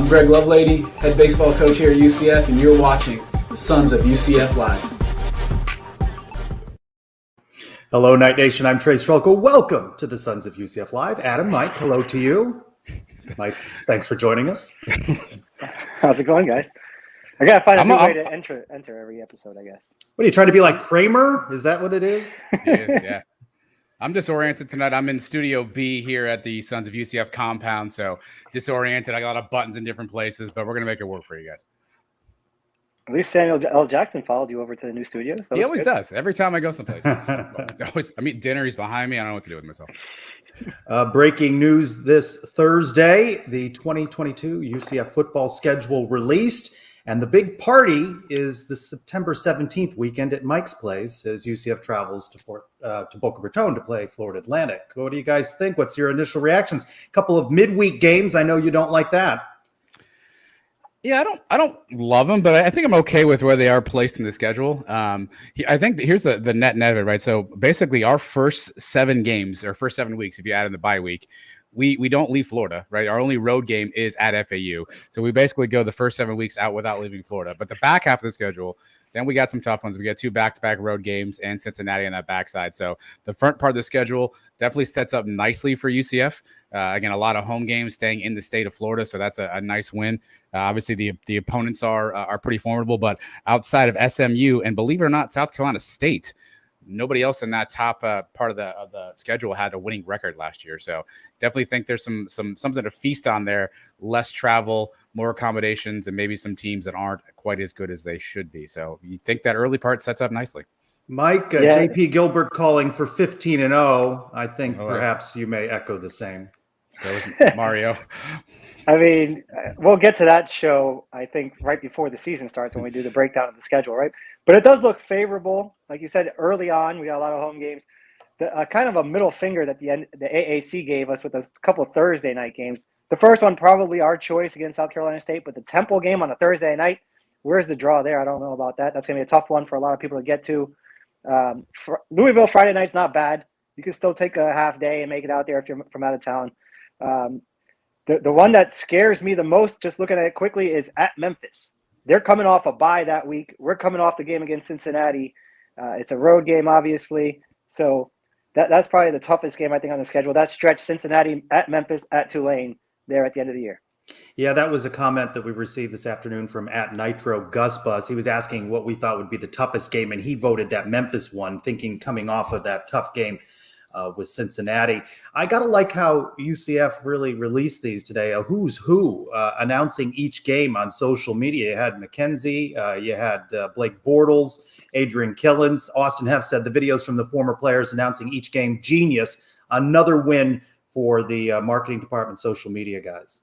I'm Greg Lovelady, head baseball coach here at UCF, and you're watching the Sons of UCF Live. Hello, Night Nation. I'm Trey Strelko. Welcome to the Sons of UCF Live. Adam, Mike, hello to you. Mike, thanks for joining us. How's it going, guys? I gotta find a new way to enter every episode, I guess. What are you trying to be like, Kramer? Is that what it is? It is, yeah. I'm disoriented tonight. I'm in Studio B here at the Sons of UCF compound, so disoriented. I got a lot of buttons in different places, but we're gonna make it work for you guys. At least Samuel L. Jackson followed you over to the new studio. So he always does. Every time I go someplace. I meet dinner. He's behind me. I don't know what to do with myself. Breaking news this Thursday, the 2022 UCF football schedule released, and the big party is the September 17th weekend at Mike's Place as UCF travels to Boca Raton to play Florida Atlantic. What do you guys think? What's your initial reactions? A couple of midweek games. I know you don't like that. Yeah, I don't love them, but I think I'm okay with where they are placed in the schedule. I think here's the net of it, right? So basically our first 7 games, or first 7 weeks, if you add in the bye week, we don't leave Florida, right? Our only road game is at FAU. So we basically go the first 7 weeks out without leaving Florida. But the back half of the schedule, then we got some tough ones. We got 2 back-to-back road games and Cincinnati on that backside. So the front part of the schedule definitely sets up nicely for UCF. Again, a lot of home games staying in the state of Florida, so that's a nice win. Obviously, the opponents are pretty formidable, but outside of SMU and believe it or not, South Carolina State, nobody else in that top part of the schedule had a winning record last year. So definitely think there's some something to feast on there. Less travel, more accommodations, and maybe some teams that aren't quite as good as they should be. So you think that early part sets up nicely. Mike, JP Gilbert calling for 15-0. I think perhaps you may echo the same. So is Mario. I mean, we'll get to that show, I think, right before the season starts when we do the breakdown of the schedule, right? But it does look favorable. Like you said, early on, we got a lot of home games. Kind of a middle finger that the AAC gave us with a couple of Thursday night games. The first one, probably our choice against South Carolina State, but the Temple game on a Thursday night, where's the draw there? I don't know about that. That's going to be a tough one for a lot of people to get to. Louisville Friday night's not bad. You can still take a half day and make it out there if you're from out of town. The one that scares me the most, just looking at it quickly, is at Memphis. They're coming off a bye that week. We're coming off the game against Cincinnati. It's a road game, obviously. So that's probably the toughest game, I think, on the schedule. That stretch, Cincinnati at Memphis at Tulane there at the end of the year. Yeah, that was a comment that we received this afternoon from @Nitro Gus Bus. He was asking what we thought would be the toughest game, and he voted that Memphis one, thinking coming off of that tough game with Cincinnati. I got to like how UCF really released these today, a who's who, announcing each game on social media. You had McKenzie, you had Blake Bortles, Adrian Killens. Austin Heff said the videos from the former players announcing each game, genius. Another win for the marketing department, social media guys.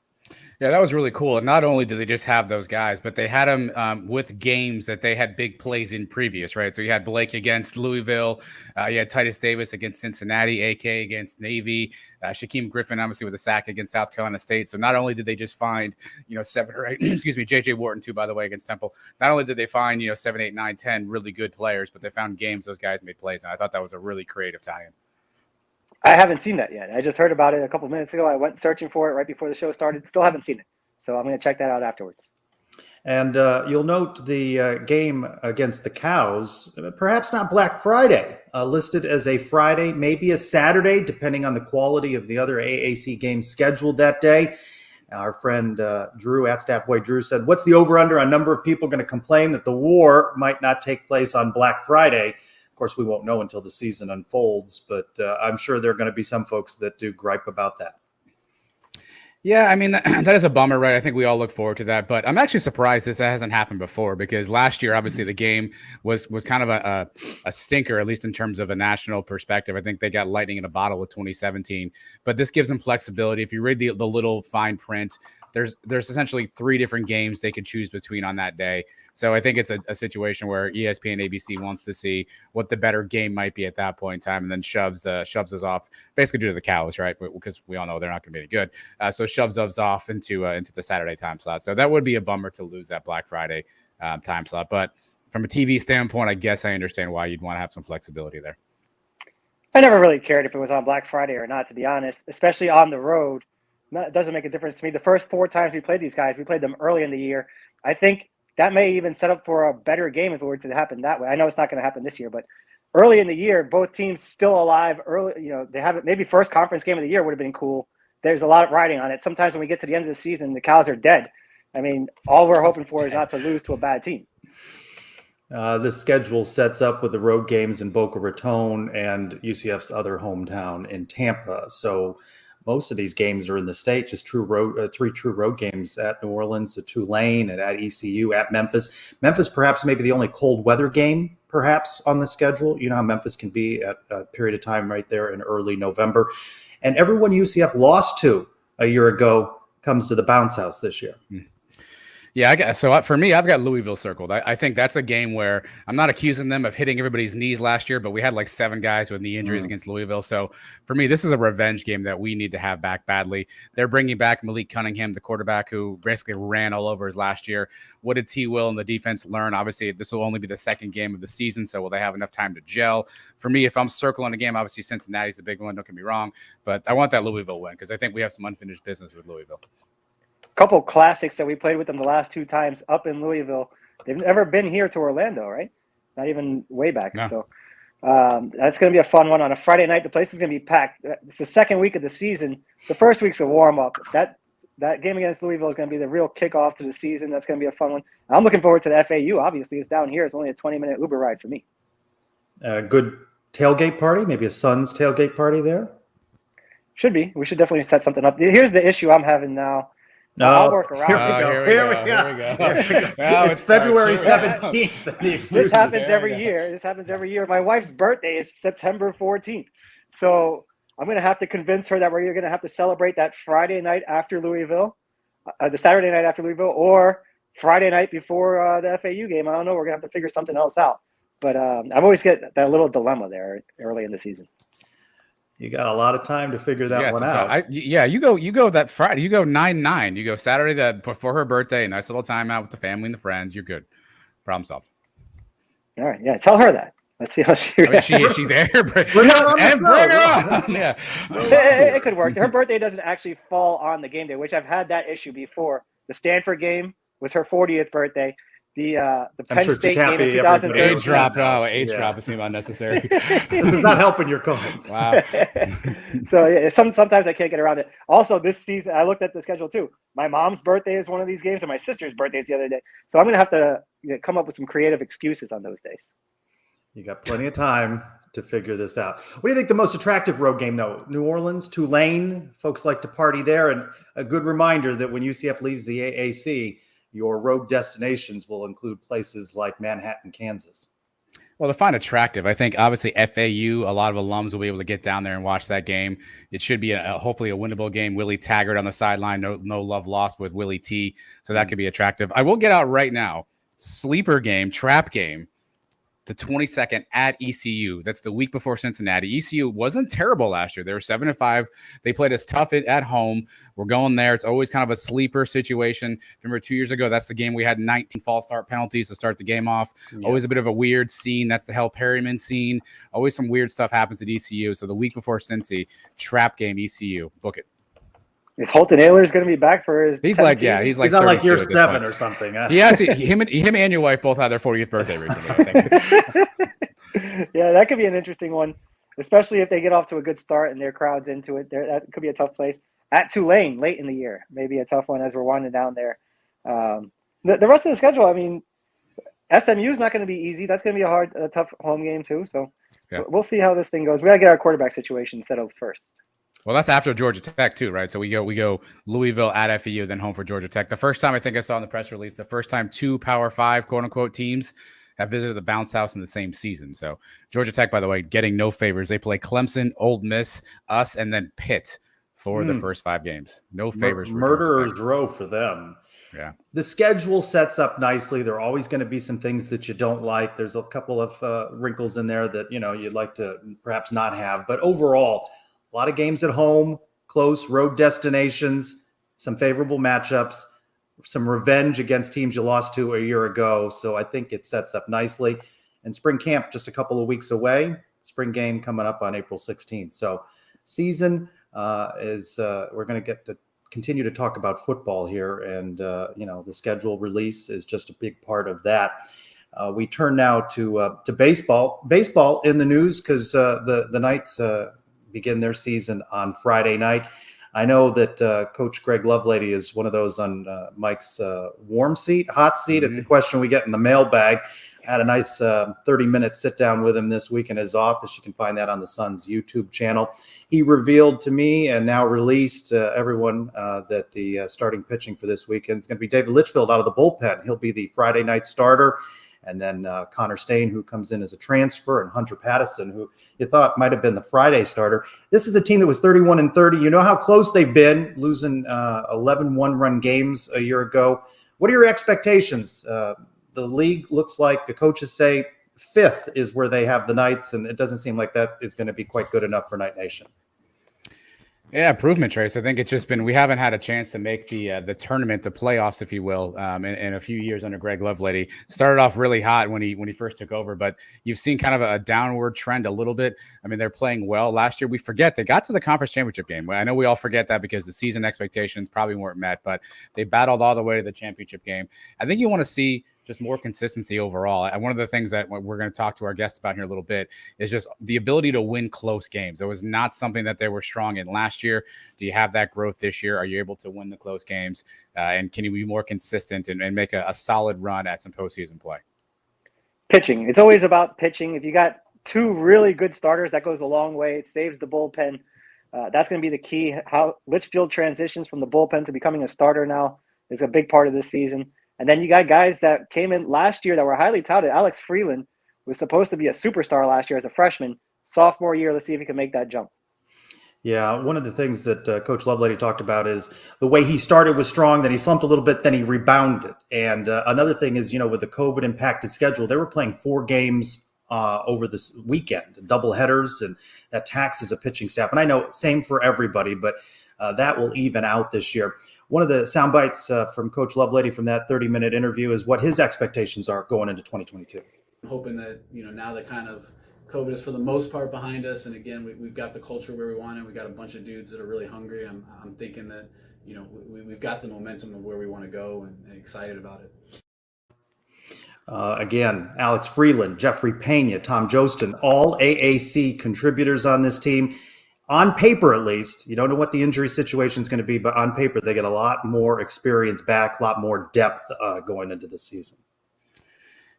Yeah, that was really cool. And not only did they just have those guys, but they had them with games that they had big plays in previous, right? So you had Blake against Louisville. You had Titus Davis against Cincinnati, AK against Navy, Shaquem Griffin, obviously with a sack against South Carolina State. So not only did they just find, 7 or 8, JJ Wharton too, by the way, against Temple. Not only did they find, 7, 8, 9, 10 really good players, but they found games those guys made plays. And I thought that was a really creative tie-in. I haven't seen that yet. I just heard about it a couple minutes ago. I went searching for it right before the show started. Still haven't seen it. So I'm going to check that out afterwards. And you'll note the game against the Cows, perhaps not Black Friday, listed as a Friday, maybe a Saturday, depending on the quality of the other AAC games scheduled that day. Our friend Drew, @StatBoy Drew, said, what's the over-under on number of people going to complain that the war might not take place on Black Friday? Of course, we won't know until the season unfolds, but I'm sure there are going to be some folks that do gripe about that. Yeah, I mean, that is a bummer, right? I think we all look forward to that, but I'm actually surprised this hasn't happened before because last year, obviously, the game was kind of a stinker, at least in terms of a national perspective. I think they got lightning in a bottle with 2017, but this gives them flexibility. If you read the little fine print, there's essentially 3 different games they could choose between on that day. So I think it's a situation where ESPN ABC wants to see what the better game might be at that point in time, and then shoves us off basically due to the Cows, right? Because we all know they're not going to be any good. So shoves us off into the Saturday time slot. So that would be a bummer to lose that Black Friday time slot. But from a TV standpoint, I guess I understand why you'd want to have some flexibility there. I never really cared if it was on Black Friday or not, to be honest, especially on the road. That doesn't make a difference to me. The first 4 times we played these guys, we played them early in the year. I think that may even set up for a better game if it were to happen that way. I know it's not going to happen this year, but early in the year, both teams still alive. Early, they have it. Maybe first conference game of the year would have been cool. There's a lot of riding on it. Sometimes when we get to the end of the season, the cows are dead. I mean, all we're hoping for is not to lose to a bad team. This schedule sets up with the road games in Boca Raton and UCF's other hometown in Tampa. So most of these games are in the state, just 3 true road games at New Orleans, at Tulane, and at ECU, at Memphis. Memphis perhaps maybe the only cold weather game perhaps on the schedule. You know how Memphis can be at a period of time right there in early November. And everyone UCF lost to a year ago comes to the bounce house this year. Yeah, for me, I've got Louisville circled. I think that's a game where I'm not accusing them of hitting everybody's knees last year, but we had like 7 guys with knee injuries against Louisville. So for me, this is a revenge game that we need to have back badly. They're bringing back Malik Cunningham, the quarterback who basically ran all over us last year. What did T. Will and the defense learn? Obviously, this will only be the 2nd game of the season, so will they have enough time to gel? For me, if I'm circling a game, obviously Cincinnati's a big one, don't get me wrong, but I want that Louisville win because I think we have some unfinished business with Louisville. Couple classics that we played with them the last 2 times up in Louisville. They've never been here to Orlando, right? Not even way back. No. So that's going to be a fun one on a Friday night. The place is going to be packed. It's the 2nd week of the season. The first week's a warm up. That game against Louisville is going to be the real kickoff to the season. That's going to be a fun one. I'm looking forward to the FAU. Obviously, it's down here. It's only a 20-minute Uber ride for me. Good tailgate party, maybe a Suns tailgate party there. Should be. We should definitely set something up. Here's the issue I'm having now. I'll work around. Here we go. Well, it's February 17th. This happens every year. My wife's birthday is September 14th. So I'm going to have to convince her that we're going to have to celebrate that Friday night after Louisville, the Saturday night after Louisville, or Friday night before the FAU game. I don't know. We're going to have to figure something else out. But I've always get that little dilemma there early in the season. You got a lot of time to figure that one out. You go that Friday. You go 9/9. You go Saturday before her birthday. Nice little time out with the family and the friends. You're good. Problem solved. All right. Yeah. Tell her that. Let's see how she. Is she there? Bring her on. Yeah. It could work. Her birthday doesn't actually fall on the game day, which I've had that issue before. The Stanford game was her 40th birthday. The Penn State game in 2013. Age drop seemed unnecessary. This is not helping your cause. Wow. So yeah, sometimes I can't get around it. Also, this season, I looked at the schedule too. My mom's birthday is one of these games, and my sister's birthday is the other day. So I'm going to have to come up with some creative excuses on those days. You got plenty of time to figure this out. What do you think the most attractive road game, though? New Orleans, Tulane, folks like to party there. And a good reminder that when UCF leaves the AAC, your road destinations will include places like Manhattan, Kansas. Well, to find attractive, I think obviously FAU, a lot of alums will be able to get down there and watch that game. It should be hopefully a winnable game. Willie Taggart on the sideline, no love lost with Willie T. So that could be attractive. I will get out right now. Sleeper game, trap game, the 22nd at ECU. That's the week before Cincinnati. ECU wasn't terrible last year. They were 7-5. They played us tough at home. We're going there. It's always kind of a sleeper situation. Remember 2 years ago, that's the game we had 19 false start penalties to start the game off. Yeah. Always a bit of a weird scene. That's the Hell Perryman scene. Always some weird stuff happens at ECU. So the week before Cincy, trap game ECU. Book it. Is Holton Ahlers going to be back for his? He's like not like year 7 or something. Yeah, him and your wife both had their 40th birthday recently, I think. Yeah, that could be an interesting one, especially if they get off to a good start and their crowd's into it. That could be a tough place. At Tulane, late in the year, maybe a tough one as we're winding down there. The rest of the schedule, I mean, SMU is not going to be easy. That's going to be a tough home game too. So We'll see how this thing goes. We got to get our quarterback situation settled first. Well, that's after Georgia Tech too, right? So we go Louisville at FAU, then home for Georgia Tech. The first time I think I saw in the press release, the first time 2 Power 5 quote unquote teams have visited the bounce house in the same season. So Georgia Tech, by the way, getting no favors. They play Clemson, Ole Miss, us, and then Pitt for the first 5 games. No favors. Murderer's row for them. Yeah. The schedule sets up nicely. There are always going to be some things that you don't like. There's a couple of wrinkles in there that you'd like to perhaps not have. But overall, a lot of games at home, close road destinations, some favorable matchups, some revenge against teams you lost to a year ago. So I think it sets up nicely. And spring camp just a couple of weeks away. Spring game coming up on April 16th. So season we're going to get to continue to talk about football here, and the schedule release is just a big part of that. We turn now to baseball. Baseball in the news because the Knights begin their season on Friday night. I know that Coach Greg Lovelady is one of those on Mike's hot seat. Mm-hmm. It's a question we get in the mailbag. I had a nice 30-minute sit-down with him this week in his office. You can find that on the Sun's YouTube channel. He revealed to me and now released everyone that the starting pitching for this weekend is going to be David Litchfield out of the bullpen. He'll be the Friday night starter. And then Connor Stain, who comes in as a transfer, and Hunter Patterson, who you thought might have been the Friday starter. This is a team that was 31-30. You know how close they've been, losing 11 one-run games a year ago. What are your expectations? The league looks like the coaches say fifth is where they have the Knights, and it doesn't seem like that is going to be quite good enough for Knight Nation. Yeah, improvement, Trace. I think it's just been we haven't had a chance to make the tournament, the playoffs, if you will, in a few years under Greg Lovelady. Started off really hot when he first took over, but you've seen kind of a downward trend a little bit. I mean, they're playing well. Last year, we forget they got to the conference championship game. I know we all forget that because the season expectations probably weren't met, but they battled all the way to the championship game. I think you want to see just more consistency overall. And one of the things that we're going to talk to our guests about here a little bit is just the ability to win close games. It was not something that they were strong in last year. Do you have that growth this year? Are you able to win the close games? And can you be more consistent and make a solid run at some postseason play? Pitching. It's always about pitching. If you got two really good starters, that goes a long way. It saves the bullpen. That's going to be the key. How Litchfield transitions from the bullpen to becoming a starter now is a big part of this season. And then you got guys that came in last year that were highly touted. Alex Freeland was supposed to be a superstar last year as a freshman. Sophomore year, let's see if he can make that jump. Yeah, one of the things that Coach Lovelady talked about is the way he started was strong, then he slumped a little bit, then he rebounded. And another thing is, with the COVID-impacted schedule, they were playing 4 games over this weekend, double headers, and that taxes a pitching staff. And I know same for everybody, but that will even out this year. One of the sound bites from Coach Lovelady from that 30-minute interview is what his expectations are going into 2022. Hoping that, now that kind of COVID is for the most part behind us, and again, we've got the culture where we want it. We got a bunch of dudes that are really hungry. I'm thinking that, we've got the momentum of where we want to go and excited about it. Again, Alex Freeland, Jeffrey Pena, Tom Jostin, all AAC contributors on this team. On paper, at least, you don't know what the injury situation is going to be, but on paper, they get a lot more experience back, a lot more depth going into the season.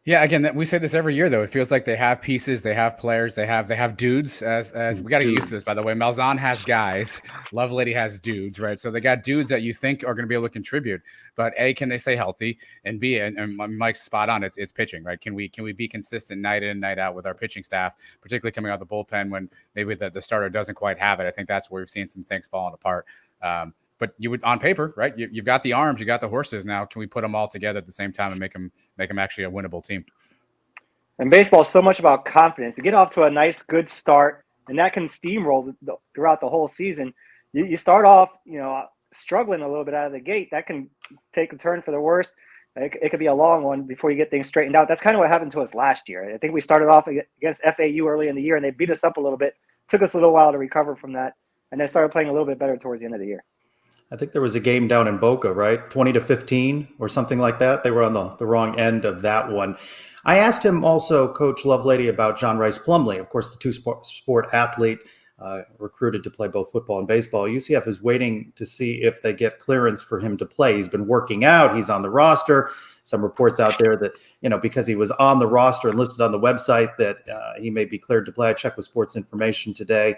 Yeah, again, we say this every year, though. It feels like they have pieces, they have players, they have dudes. As we got to get used to this, by the way. Malzahn has guys, Lovelady has dudes, right? So they got dudes that you think are going to be able to contribute, but A, can they stay healthy? And B, and Mike's spot on. It's pitching, right? Can we be consistent night in, night out with our pitching staff, particularly coming out of the bullpen when maybe the starter doesn't quite have it? I think that's where we've seen some things falling apart. But you would, on paper, right? You've got the arms, you got the horses. Now, can we put them all together at the same time and make them actually a winnable team? And baseball is so much about confidence. You get off to a nice, good start, and that can steamroll throughout the whole season. You start off, struggling a little bit out of the gate. That can take a turn for the worse. It could be a long one before you get things straightened out. That's kind of what happened to us last year. I think we started off against FAU early in the year, and they beat us up a little bit. Took us a little while to recover from that, and then started playing a little bit better towards the end of the year. I think there was a game down in Boca, right? 20-15 or something like that. They were on the wrong end of that one. I asked him also, Coach Lovelady, about John Rice Plumley, of course, the two-sport athlete recruited to play both football and baseball. UCF is waiting to see if they get clearance for him to play. He's been working out. He's on the roster. Some reports out there that, because he was on the roster and listed on the website that he may be cleared to play. I checked with Sports Information today.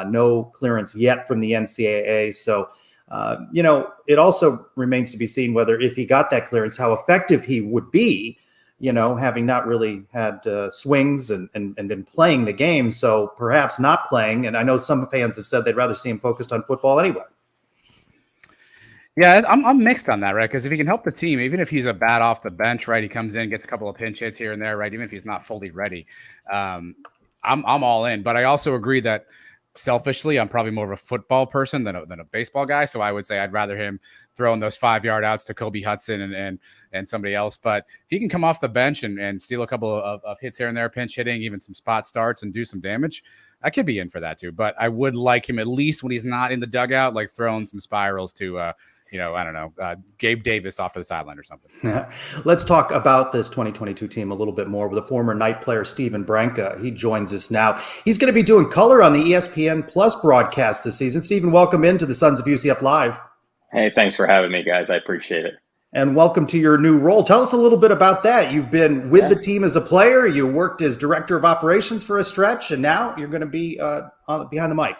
No clearance yet from the NCAA. So, it also remains to be seen whether if he got that clearance, how effective he would be, having not really had swings and been playing the game. So perhaps not playing. And I know some fans have said they'd rather see him focused on football anyway. Yeah, I'm mixed on that, right? Because if he can help the team, even if he's a bat off the bench, right, he comes in, gets a couple of pinch hits here and there, right, even if he's not fully ready, I'm all in. But I also agree that selfishly, I'm probably more of a football person than a baseball guy. So I would say I'd rather him throwing those 5-yard outs to Kobe Hudson and somebody else. But if he can come off the bench and steal a couple of hits here and there, pinch hitting, even some spot starts and do some damage, I could be in for that too. But I would like him, at least when he's not in the dugout, like throwing some spirals to, I don't know, Gabe Davis off to the sideline or something. Let's talk about this 2022 team a little bit more with a former Knight player, Steven Branca. He joins us now. He's going to be doing color on the ESPN Plus broadcast this season. Steven, welcome into the Sons of UCF Live. Hey, thanks for having me, guys. I appreciate it. And welcome to your new role. Tell us a little bit about that. You've been with the team as a player. You worked as director of operations for a stretch, and now you're going to be behind the mic.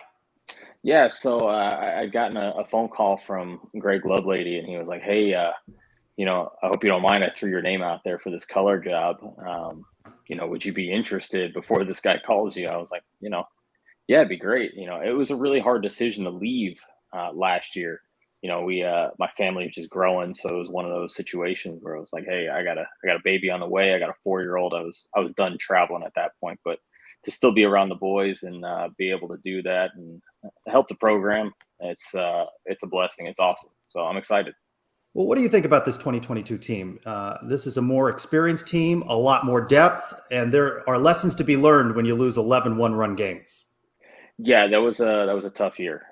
Yeah, so I'd gotten a phone call from Greg Lovelady, and he was like, hey, I hope you don't mind. I threw your name out there for this color job. Would you be interested before this guy calls you? I was like, yeah, it'd be great. It was a really hard decision to leave last year. My family was just growing, so it was one of those situations where I was like, hey, I got a baby on the way. I got a 4-year-old. I was done traveling at that point, but to still be around the boys and be able to do that and help the program, it's a blessing. It's awesome. So I'm excited. Well, what do you think about this 2022 team? This is a more experienced team, a lot more depth, and there are lessons to be learned when you lose 11 one-run games. Yeah, that was a tough year.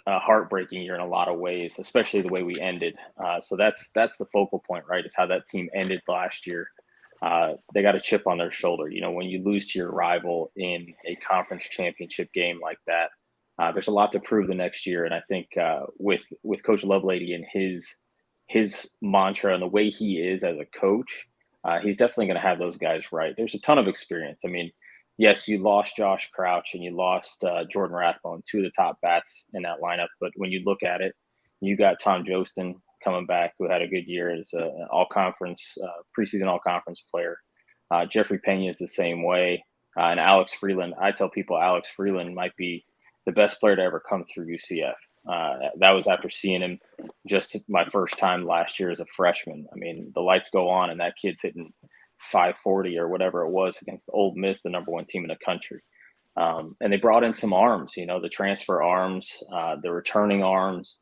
A heartbreaking year in a lot of ways, especially the way we ended. So that's the focal point, right? Is how that team ended last year. They got a chip on their shoulder. When you lose to your rival in a conference championship game like that, there's a lot to prove the next year. And I think with Coach Lovelady and his mantra and the way he is as a coach, he's definitely going to have those guys right. There's a ton of experience. I mean, yes, you lost Josh Crouch and you lost Jordan Rathbone, two of the top bats in that lineup. But when you look at it, you got Tom Jostin coming back, who had a good year as an all-conference, preseason all-conference player. Jeffrey Pena is the same way. And Alex Freeland, I tell people Alex Freeland might be the best player to ever come through UCF. That was after seeing him just my first time last year as a freshman. I mean, the lights go on and that kid's hitting 540 or whatever it was against Ole Miss, the number one team in the country. And they brought in some arms, the transfer arms, the returning arms.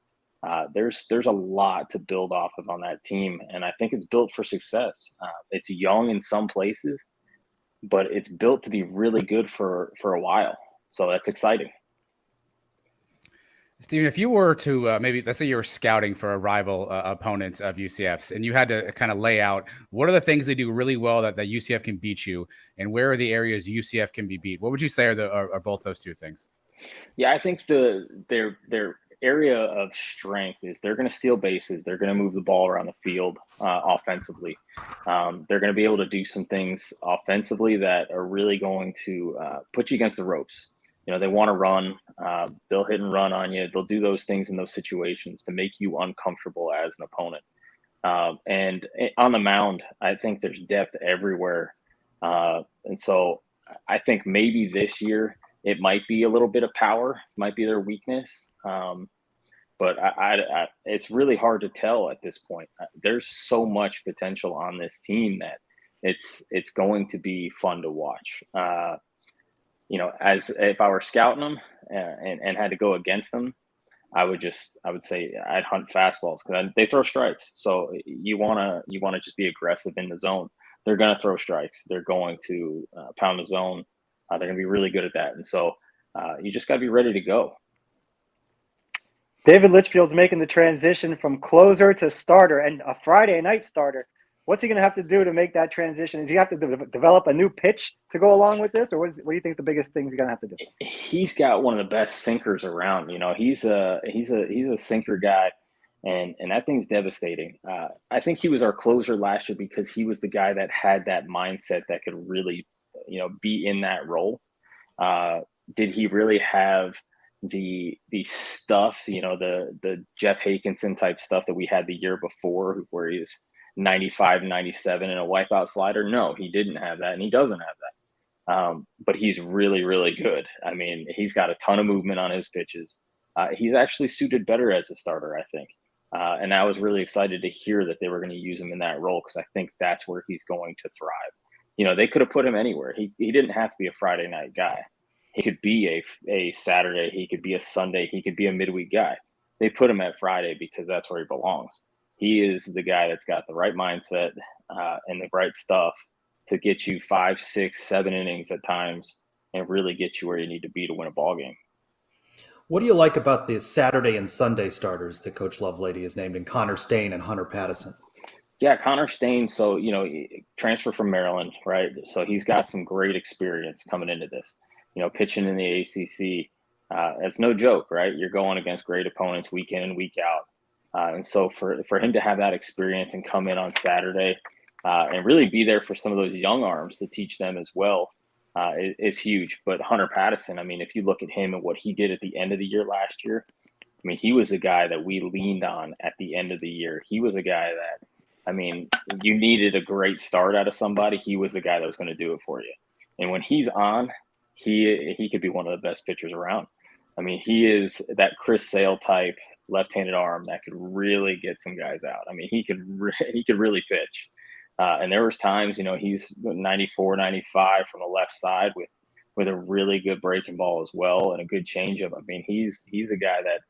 There's a lot to build off of on that team, and I think it's built for success. It's young in some places, but it's built to be really good for a while. So that's exciting. Steven, if you were to maybe, let's say you were scouting for a rival opponent of UCF's, and you had to kind of lay out what are the things they do really well that UCF can beat you, and where are the areas UCF can be beat? What would you say are both those two things? Yeah, I think their area of strength is they're going to steal bases. They're going to move the ball around the field offensively. They're going to be able to do some things offensively that are really going to put you against the ropes. They want to run. They'll hit and run on you. They'll do those things in those situations to make you uncomfortable as an opponent. And on the mound, I think there's depth everywhere. And so I think maybe this year it might be a little bit of power, might be their weakness. But it's really hard to tell at this point. There's so much potential on this team that it's going to be fun to watch. As if I were scouting them and had to go against them, I would say I'd hunt fastballs because they throw strikes. So you want to just be aggressive in the zone. They're going to throw strikes. They're going to pound the zone. They're going to be really good at that. And so you just got to be ready to go. David Litchfield's making the transition from closer to starter and a Friday night starter. What's he going to have to do to make that transition? Does he have to develop a new pitch to go along with this? Or what do you think the biggest things he's going to have to do? He's got one of the best sinkers around. He's a sinker guy, and that thing's devastating. I think he was our closer last year because he was the guy that had that mindset that could really, be in that role. Did he really have the stuff, the Jeff Hakinson type stuff that we had the year before where he's 95, 97 and a wipeout slider? No, he didn't have that, and he doesn't have that. But he's really, really good. I mean, he's got a ton of movement on his pitches. He's actually suited better as a starter, I think. And I was really excited to hear that they were going to use him in that role because I think that's where he's going to thrive. They could have put him anywhere. He didn't have to be a Friday night guy. It could be a Saturday, he could be a Sunday, he could be a midweek guy. They put him at Friday because that's where he belongs. He is the guy that's got the right mindset and the right stuff to get you 5, 6, 7 innings at times and really get you where you need to be to win a ball game. What do you like about the Saturday and Sunday starters that Coach Lovelady has named in Connor Stain and Hunter Patterson? Yeah, Connor Stain, so, transfer from Maryland, right? So he's got some great experience coming into this. Pitching in the ACC, it's no joke, right? You're going against great opponents week in and week out. And so for him to have that experience and come in on Saturday and really be there for some of those young arms to teach them as well is huge. But Hunter Patterson, I mean, if you look at him and what he did at the end of the year last year, I mean, he was a guy that we leaned on at the end of the year. He was a guy that, I mean, you needed a great start out of somebody. He was the guy that was going to do it for you. And when he's on, he could be one of the best pitchers around. I mean, he is that Chris Sale type left-handed arm that could really get some guys out. I mean, he could really pitch. And there was times, he's 94, 95 from the left side with a really good breaking ball as well and a good changeup. I mean, he's a guy that,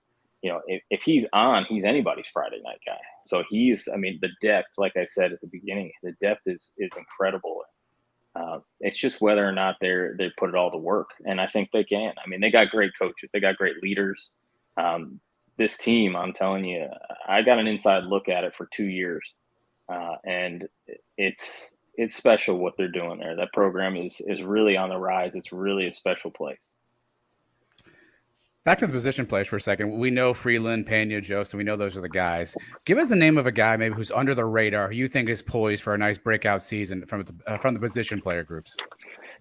if he's on, he's anybody's Friday night guy. So the depth, like I said at the beginning, the depth is incredible. It's just whether or not they put it all to work. And I think they can. I mean, they got great coaches. They got great leaders. This team, I'm telling you, I got an inside look at it for 2 years. And it's special what they're doing there. That program is really on the rise. It's really a special place. Back to the position players for a second. We know Freeland, Pena, Joseph. We know those are the guys. Give us the name of a guy maybe who's under the radar who you think is poised for a nice breakout season from the position player groups.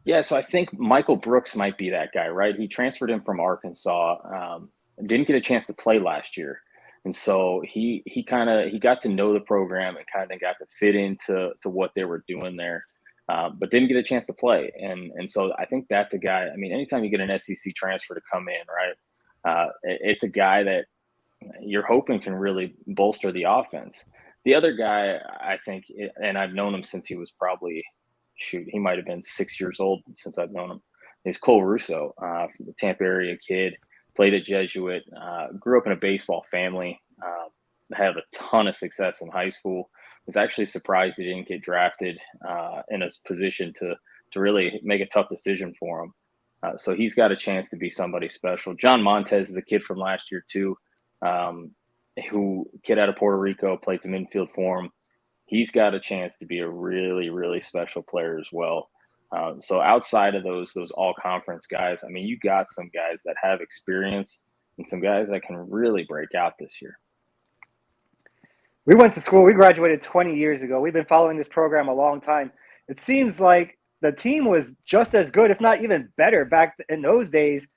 Yeah, so I think Michael Brooks might be that guy, right? He transferred in from Arkansas, didn't get a chance to play last year. And so he got to know the program and kind of got to fit into what they were doing there, but didn't get a chance to play. And so I think that's a guy. I mean, anytime you get an SEC transfer to come in, right, it's a guy that you're hoping can really bolster the offense. The other guy, I think, and I've known him since he was probably, he might have been 6 years old since I've known him, is Cole Russo, from the Tampa area kid. Played at Jesuit, grew up in a baseball family, had a ton of success in high school. Was actually surprised he didn't get drafted in a position to really make a tough decision for him. So he's got a chance to be somebody special. John Montez is a kid from last year too, kid out of Puerto Rico, played some infield for him. He's got a chance to be a really, really special player as well. So outside of those all conference guys, I mean, you got some guys that have experience and some guys that can really break out this year. We went to school. We graduated 20 years ago. We've been following this program a long time. It seems like the team was just as good, if not even better, back in those days.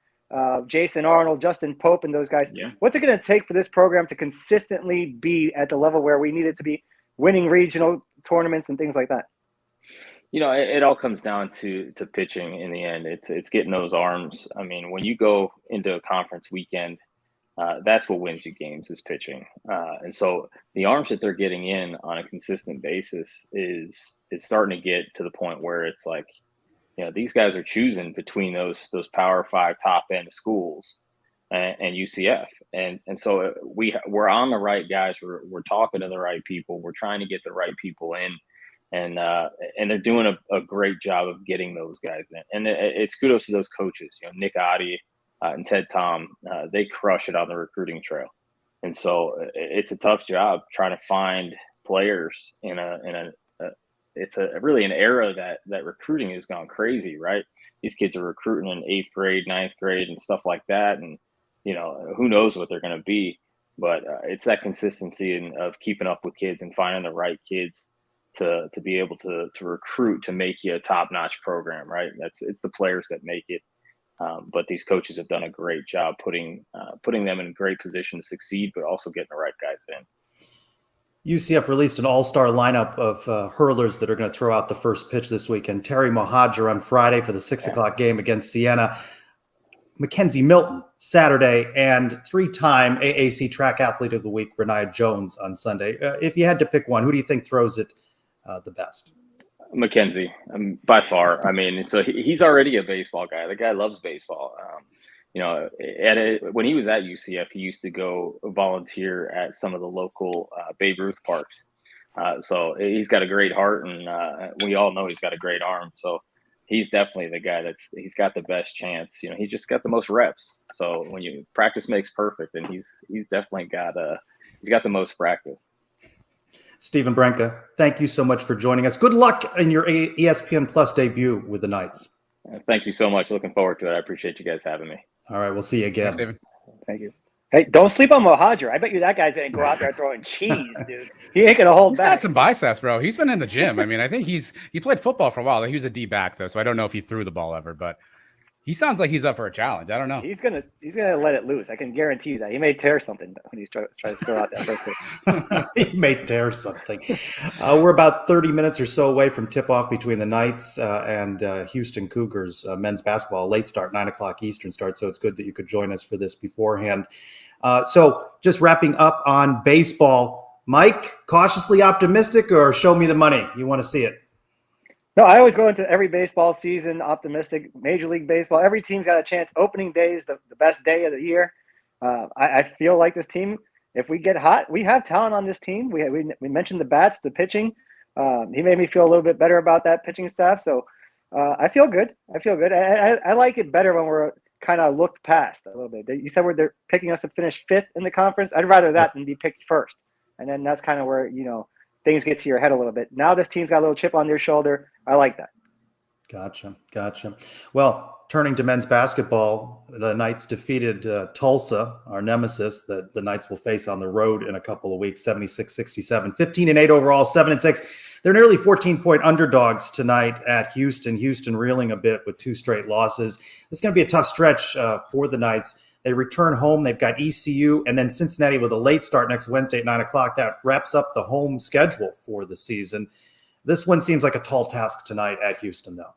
Jason Arnold, Justin Pope, and those guys. Yeah. What's it going to take for this program to consistently be at the level where we need it to be, winning regional tournaments and things like that? It all comes down to pitching in the end. It's getting those arms. I mean, when you go into a conference weekend, that's what wins you games is pitching. And so the arms that they're getting in on a consistent basis is starting to get to the point where it's like, these guys are choosing between those Power 5 top end schools and UCF. And so we're on the right guys. We're talking to the right people. We're trying to get the right people in. And they're doing a great job of getting those guys in. And it's kudos to those coaches, Nick Oddie and Ted Tom. They crush it on the recruiting trail. And so it's a tough job trying to find players it's really an era that recruiting has gone crazy, right? These kids are recruiting in 8th grade, 9th grade and stuff like that. And, who knows what they're going to be, but it's that consistency of keeping up with kids and finding the right kids to be able to recruit to make you a top-notch program, right? It's the players that make it. But these coaches have done a great job putting them in a great position to succeed, but also getting the right guys in. UCF released an all-star lineup of hurlers that are going to throw out the first pitch this weekend. Terry Mohadjer on Friday for the 6 o'clock game against Siena. Mackenzie Milton Saturday, and 3-time AAC track athlete of the week, Renaya Jones on Sunday. If you had to pick one, who do you think throws it the best? Mackenzie, by far. I mean, so he's already a baseball guy. The guy loves baseball. When he was at UCF, he used to go volunteer at some of the local Babe Ruth parks. So he's got a great heart, and we all know he's got a great arm. So he's definitely the guy he's got the best chance. He just got the most reps. So when you practice makes perfect, and he's definitely got the most practice. Stephen Branca, thank you so much for joining us. Good luck in your ESPN Plus debut with the Knights. Thank you so much. Looking forward to it. I appreciate you guys having me. All right, we'll see you again. Thanks, Stephen. Thank you. Hey, don't sleep on Mohadra. I bet you that guy's going to go out there throwing cheese, dude. He ain't going to hold He's back. got some biceps, bro. He's been in the gym. I mean, I think he played football for a while. He was a D-back, though, so I don't know if he threw the ball ever, but he sounds like he's up for a challenge. I don't know. He's gonna let it loose. I can guarantee you that. He may tear something when he's trying to throw out that first pitch. He may tear something. We're about 30 minutes or so away from tip-off between the Knights and Houston Cougars men's basketball. Late start, 9 o'clock Eastern start, so it's good that you could join us for this beforehand. So just wrapping up on baseball. Mike, cautiously optimistic or show me the money? You want to see it? No, I always go into every baseball season optimistic. Major League Baseball, every team's got a chance. Opening day is the best day of the year. I feel like this team, if we get hot, we have talent on this team. We mentioned the bats, the pitching. He made me feel a little bit better about that pitching staff. So I feel good. I like it better when we're kind of looked past a little bit. You said they're picking us to finish 5th in the conference. I'd rather that than be picked first. And then that's kind of where, things get to your head a little bit. Now this team's got a little chip on their shoulder. I like that. Gotcha. Well, turning to men's basketball, the Knights defeated Tulsa, our nemesis, that the Knights will face on the road in a couple of weeks, 76-67, 15-8 overall, 7-6. They're nearly 14-point underdogs tonight at Houston. Houston reeling a bit with 2 straight losses. It's going to be a tough stretch for the Knights. They return home. They've got ECU and then Cincinnati with a late start next Wednesday at 9 o'clock. That wraps up the home schedule for the season. This one seems like a tall task tonight at Houston, though.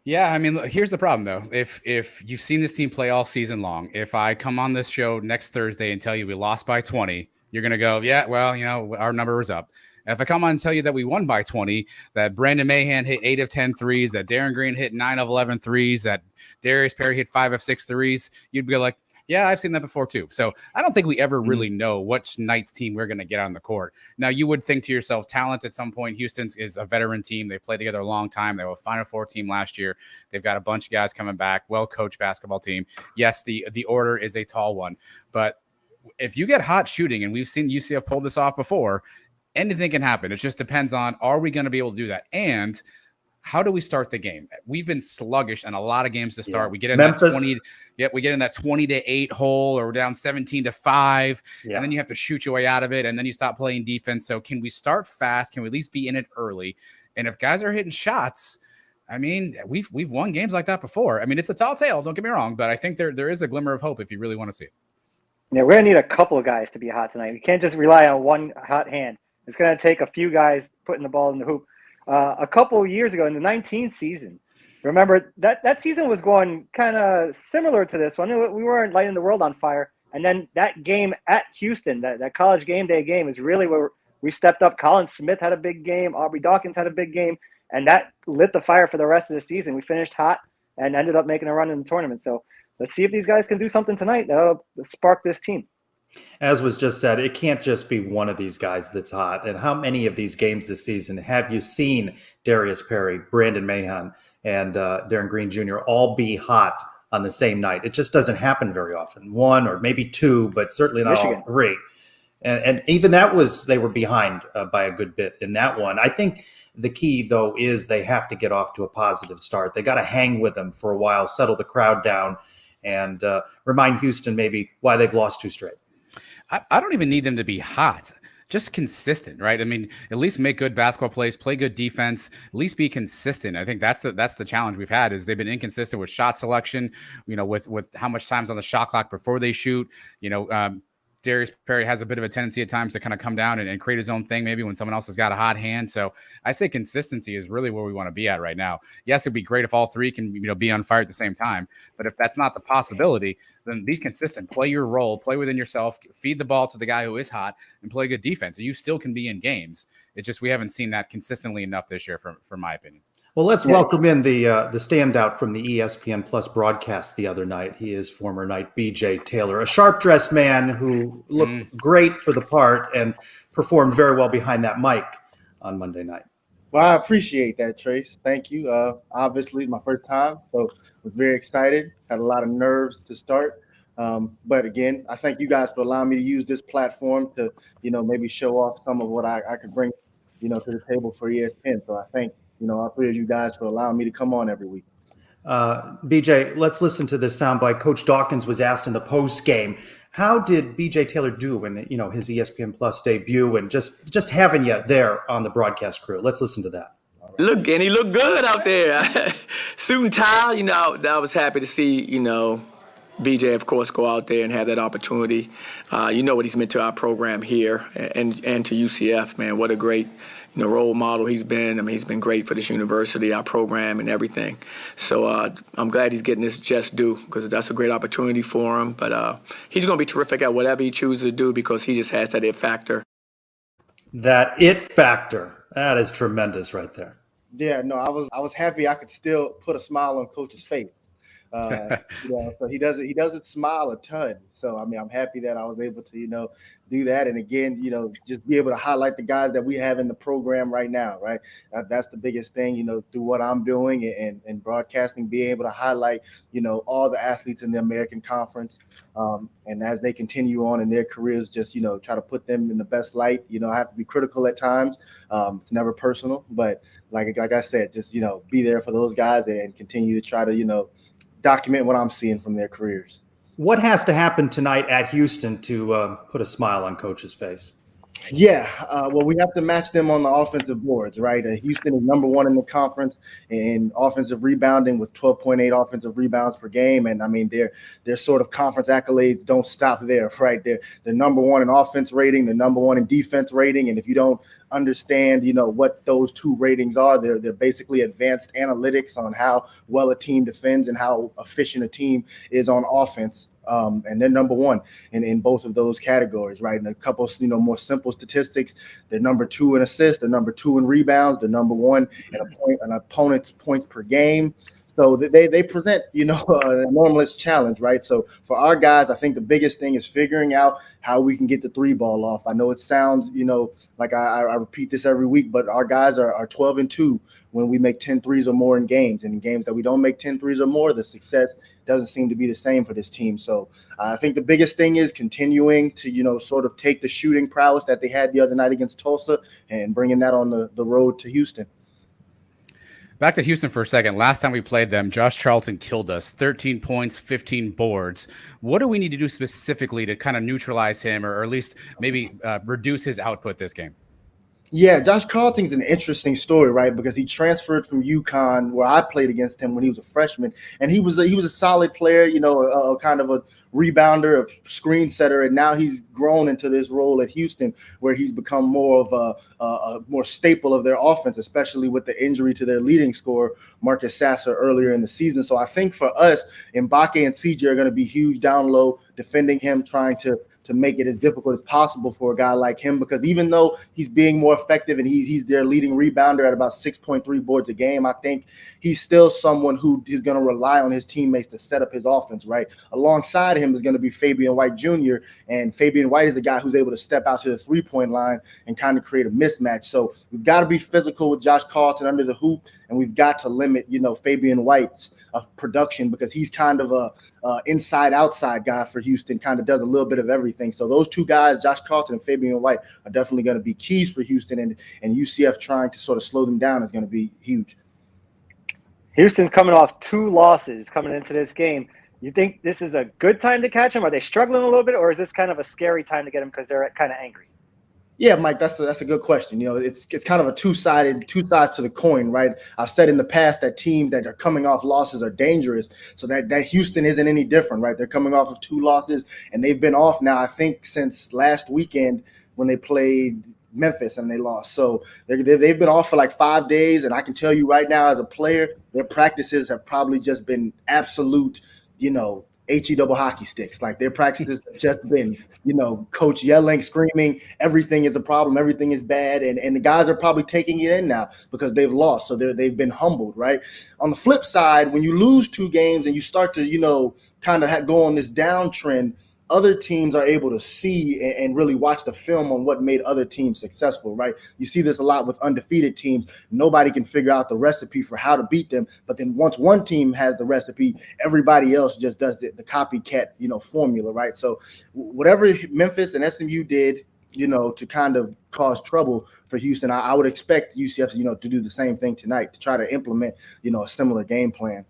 Yeah, I mean, look, here's the problem, though. If you've seen this team play all season long, if I come on this show next Thursday and tell you we lost by 20, you're going to go, yeah, well, our number was up. If I come on and tell you that we won by 20, that Brandon Mahan hit 8 of 10 threes, that Darren Green hit 9 of 11 threes, that Darius Perry hit 5 of 6 threes, you'd be like, yeah, I've seen that before too. So I don't think we ever really know which Knights team we're going to get on the court. Now, you would think to yourself, talent at some point. Houston is a veteran team. They played together a long time. They were a Final Four team last year. They've got a bunch of guys coming back, well-coached basketball team. Yes, the order is a tall one. But if you get hot shooting, and we've seen UCF pull this off before, anything can happen. It just depends on, are we going to be able to do that? And how do we start the game? We've been sluggish in a lot of games to start. Yeah. We get in Memphis. we get in that 20-8 hole, or we're down 17-5, and then you have to shoot your way out of it, and then you stop playing defense. So can we start fast? Can we at least be in it early? And if guys are hitting shots, I mean, we've won games like that before. I mean, it's a tall tale, don't get me wrong, but I think there is a glimmer of hope if you really want to see it. Yeah, we're going to need a couple of guys to be hot tonight. We can't just rely on one hot hand. It's going to take a few guys putting the ball in the hoop. A couple of years ago in the 19 season, remember that season was going kind of similar to this one. We weren't lighting the world on fire. And then that game at Houston, that college game day game, is really where we stepped up. Colin Smith had a big game. Aubrey Dawkins had a big game. And that lit the fire for the rest of the season. We finished hot and ended up making a run in the tournament. So let's see if these guys can do something tonight that'll spark this team. As was just said, it can't just be one of these guys that's hot. And how many of these games this season have you seen Darius Perry, Brandon Mahan, and Darren Green Jr. all be hot on the same night? It just doesn't happen very often. 1 or maybe 2, but certainly not all 3. And even that they were behind by a good bit in that one. I think the key, though, is they have to get off to a positive start. They got to hang with them for a while, settle the crowd down, and remind Houston maybe why they've lost 2 straight. I don't even need them to be hot, just consistent, right? I mean, at least make good basketball plays, play good defense, at least be consistent. I think that's the challenge we've had, is they've been inconsistent with shot selection, with how much time's on the shot clock before they shoot, Darius Perry has a bit of a tendency at times to kind of come down and create his own thing, maybe when someone else has got a hot hand. So I say consistency is really where we want to be at right now. Yes, it'd be great if all three can, be on fire at the same time. But if that's not the possibility, then be consistent, play your role, play within yourself, feed the ball to the guy who is hot, and play good defense. And you still can be in games. It's just we haven't seen that consistently enough this year, from my opinion. Well, let's welcome in the standout from the ESPN Plus broadcast the other night. He is former Knight BJ Taylor, a sharp-dressed man who looked great for the part and performed very well behind that mic on Monday night. Well, I appreciate that, Trace. Thank you. Obviously, my first time, so was very excited. Had a lot of nerves to start. But again, I thank you guys for allowing me to use this platform to, maybe show off some of what I could bring, to the table for ESPN. So I thank all three of you guys for allowing me to come on every week. BJ, let's listen to this soundbite. Coach Dawkins was asked in the post game, how did BJ Taylor do in his ESPN Plus debut, and just having you there on the broadcast crew? Let's listen to that. He looked good out there. Suit and tie, I was happy to see, BJ, of course, go out there and have that opportunity. What he's meant to our program here and to UCF, man. What a great role model he's been. I mean, he's been great for this university, our program, and everything. So I'm glad he's getting his just due, because that's a great opportunity for him. But he's going to be terrific at whatever he chooses to do, because he just has that it factor. That it factor. That is tremendous right there. Yeah, no, I was happy I could still put a smile on Coach's face. So he doesn't smile a ton. So I mean, I'm happy that I was able to do that, and again, just be able to highlight the guys that we have in the program right now. Right, that's the biggest thing. Through what I'm doing and broadcasting, being able to highlight all the athletes in the American Conference, and as they continue on in their careers, just try to put them in the best light. I have to be critical at times. It's never personal, but like I said, just be there for those guys and continue to try to document what I'm seeing from their careers. What has to happen tonight at Houston to put a smile on Coach's face? Yeah, well, we have to match them on the offensive boards, right? Houston is number one in the conference in offensive rebounding with 12.8 offensive rebounds per game. And I mean, their sort of conference accolades don't stop there, right? They're number one in offense rating, they're number one in defense rating. And if you don't understand, what those two ratings are, they're basically advanced analytics on how well a team defends and how efficient a team is on offense. And they're number one in both of those categories, right? And a couple, more simple statistics. They're number two in assists. They're number two in rebounds. They're number one in an opponent's points per game. So they present, an enormous challenge, right? So for our guys, I think the biggest thing is figuring out how we can get the three ball off. I know it sounds, like I repeat this every week, but our guys are 12-2 when we make 10 threes or more in games. And in games that we don't make 10 threes or more, the success doesn't seem to be the same for this team. So I think the biggest thing is continuing to, sort of take the shooting prowess that they had the other night against Tulsa and bringing that on the road to Houston. Back to Houston for a second. Last time we played them, Josh Charlton killed us. 13 points, 15 boards. What do we need to do specifically to kind of neutralize him, or at least maybe reduce his output this game? Yeah, Josh Carlton's an interesting story, right? Because he transferred from UConn, where I played against him when he was a freshman, and he was a solid player, a kind of a rebounder, a screen setter, and now he's grown into this role at Houston, where he's become more of a more staple of their offense, especially with the injury to their leading scorer, Marcus Sasser, earlier in the season. So I think for us, Mbake and CJ are going to be huge down low, defending him, trying to make it as difficult as possible for a guy like him, because even though he's being more effective and he's their leading rebounder at about 6.3 boards a game, I think he's still someone who is going to rely on his teammates to set up his offense, right? Alongside him is going to be Fabian White Jr., and Fabian White is a guy who's able to step out to the three-point line and kind of create a mismatch. So we've got to be physical with Josh Carlton under the hoop, and we've got to limit, Fabian White's production, because he's kind of a inside-outside guy for Houston, kind of does a little bit of everything. So those two guys, Josh Carlton and Fabian White, are definitely going to be keys for Houston, and UCF trying to sort of slow them down is going to be huge. Houston's coming off 2 losses coming into this game. You think this is a good time to catch them? Are they struggling a little bit, or is this kind of a scary time to get them because they're kind of angry? Yeah, Mike, that's a good question. It's kind of two sides to the coin, right? I've said in the past that teams that are coming off losses are dangerous. So that Houston isn't any different, right? They're coming off of 2 losses, and they've been off now, I think, since last weekend when they played Memphis and they lost. So they've been off for like 5 days, and I can tell you right now, as a player, their practices have probably just been absolute, HE double hockey sticks. Like their practices have just been, coach yelling, screaming, everything is a problem, everything is bad. And the guys are probably taking it in now because they've lost. So they've been humbled, right? On the flip side, when you lose 2 games and you start to, kind of go on this downtrend, other teams are able to see and really watch the film on what made other teams successful, right? You see this a lot with undefeated teams. Nobody can figure out the recipe for how to beat them. But then once one team has the recipe, everybody else just does the copycat, formula, right? So whatever Memphis and SMU did, to kind of cause trouble for Houston, I would expect UCF, to do the same thing tonight, to try to implement, a similar game plan.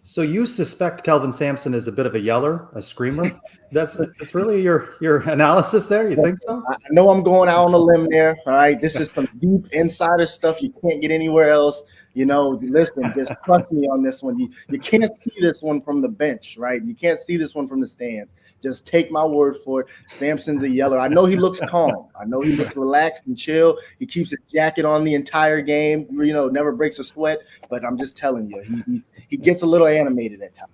So you suspect Kelvin Sampson is a bit of a yeller, a screamer? That's really your analysis there? You think so? I know I'm going out on a limb there. All right. This is some deep insider stuff you can't get anywhere else. Listen, just trust me on this one. You can't see this one from the bench, right? You can't see this one from the stands. Just take my word for it. Sampson's a yeller. I know he looks calm. I know he looks relaxed and chill. He keeps his jacket on the entire game, never breaks a sweat. But I'm just telling you, he gets a little animated at times.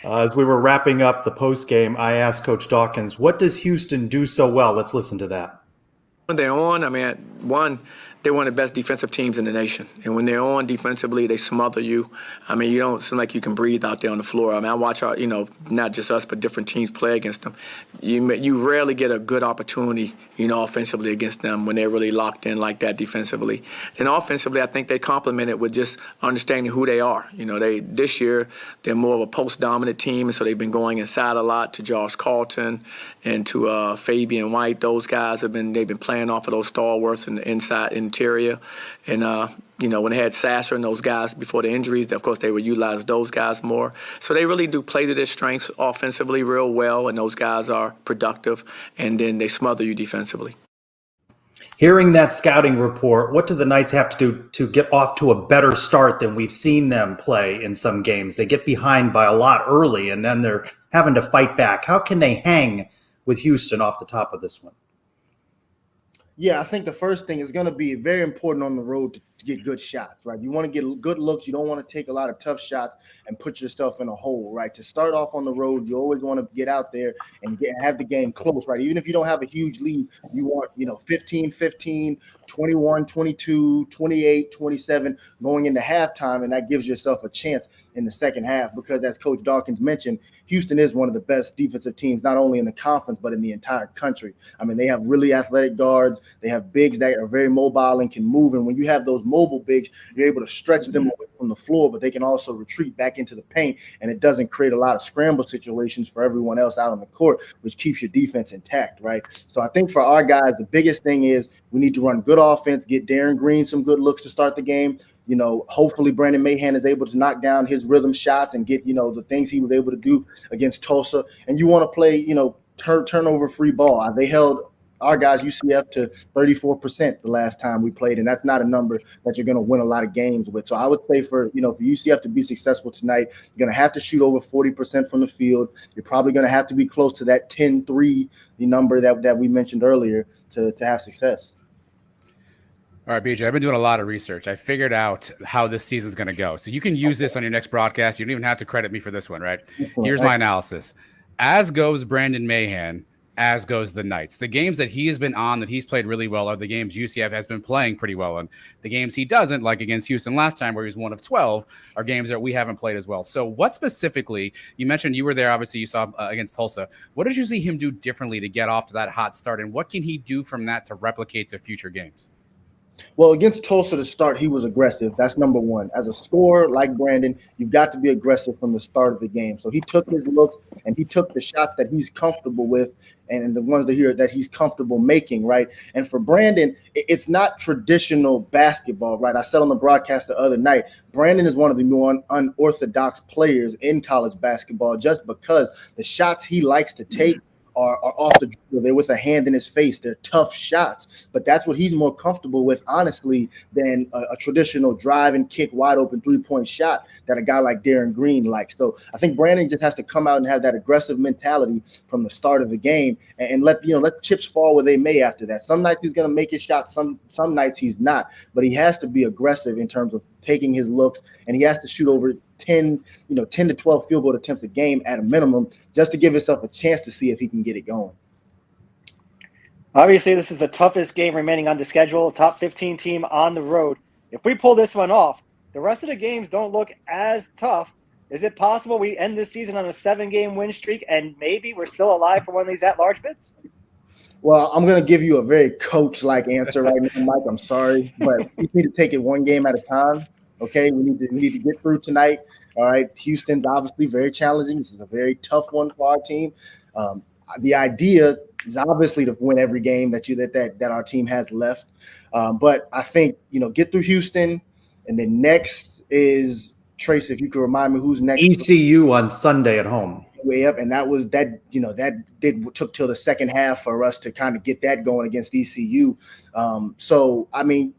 As we were wrapping up the post game, I asked Coach Dawkins, what does Houston do so well? Let's listen to that. When they're on, they're one of the best defensive teams in the nation. And when they're on defensively, they smother you. You don't seem like you can breathe out there on the floor. I watch our, not just us, but different teams play against them. You rarely get a good opportunity, offensively against them when they're really locked in like that defensively. And offensively, I think they complement it with just understanding who they are. This year, they're more of a post-dominant team, and so they've been going inside a lot to Josh Carlton and to Fabian White. They've been playing off of those stalwarts in the interior. And, when they had Sasser and those guys before the injuries, of course, they would utilize those guys more. So they really do play to their strengths offensively real well, and those guys are productive, and then they smother you defensively. Hearing that scouting report, what do the Knights have to do to get off to a better start than we've seen them play in some games? They get behind by a lot early, and then they're having to fight back. How can they hang with Houston off the top of this one? Yeah, I think the first thing is going to be very important on the road to get good shots, right? You want to get good looks. You don't want to take a lot of tough shots and put yourself in a hole, right? To start off on the road, you always want to get out there and have the game close, right? Even if you don't have a huge lead, you want, 15-15, 21-22, 28-27 going into halftime, and that gives yourself a chance in the second half because, as Coach Dawkins mentioned, Houston is one of the best defensive teams, not only in the conference, but in the entire country. They have really athletic guards. They have bigs that are very mobile and can move, and when you have those mobile bigs, you're able to stretch them away from the floor, but they can also retreat back into the paint, and it doesn't create a lot of scramble situations for everyone else out on the court, which keeps your defense intact, right? So I think for our guys, the biggest thing is we need to run good offense, get Darren Green some good looks to start the game. Hopefully Brandon Mahan is able to knock down his rhythm shots and get, the things he was able to do against Tulsa. And you want to play, turnover-free ball. They held our guys, UCF, to 34% the last time we played, and that's not a number that you're going to win a lot of games with. So I would say for UCF to be successful tonight, you're going to have to shoot over 40% from the field. You're probably going to have to be close to that 10-3 number that we mentioned earlier to have success. All right, BJ, I've been doing a lot of research. I figured out how this season's going to go. So you can use this on your next broadcast. You don't even have to credit me for this one, right? Here's my analysis. As goes Brandon Mahan, as goes the Knights. The games that he has been on, that he's played really well, are the games UCF has been playing pretty well in. The games he doesn't, like against Houston last time where he was 1 of 12, are games that we haven't played as well. So what specifically, you mentioned you were there, obviously you saw against Tulsa. What did you see him do differently to get off to that hot start, and what can he do from that to replicate to future games? Well, against Tulsa to start, he was aggressive. That's number one. As a scorer like Brandon, you've got to be aggressive from the start of the game. So he took his looks and he took the shots that he's comfortable with and the ones that he's comfortable making, right? And for Brandon, it's not traditional basketball, right? I said on the broadcast the other night, Brandon is one of the more unorthodox players in college basketball just because the shots he likes to take are off the dribble. They're with a hand in his face. They're tough shots, but that's what he's more comfortable with, honestly, than a traditional drive and kick wide open 3-point shot that a guy like Darren Green likes. So I think Brandon just has to come out and have that aggressive mentality from the start of the game and let chips fall where they may after that. Some nights he's going to make his shot. Some nights he's not, but he has to be aggressive in terms of taking his looks, and he has to shoot over 10 to 12 field goal attempts a game at a minimum, just to give himself a chance to see if he can get it going. Obviously, this is the toughest game remaining on the schedule, top 15 team on the road. If we pull this one off, the rest of the games don't look as tough. Is it possible we end this season on a 7-game win streak and maybe we're still alive for one of these at-large bids? Well, I'm going to give you a very coach-like answer right now, Mike. I'm sorry, but we need to take it one game at a time. Okay, we need to get through tonight. All right, Houston's obviously very challenging. This is a very tough one for our team. The idea is obviously to win every game that our team has left. But I think get through Houston, and then next is Trace. If you could remind me who's next. ECU on Sunday at home. Way up, and that took till the second half for us to kind of get that going against ECU. So I mean,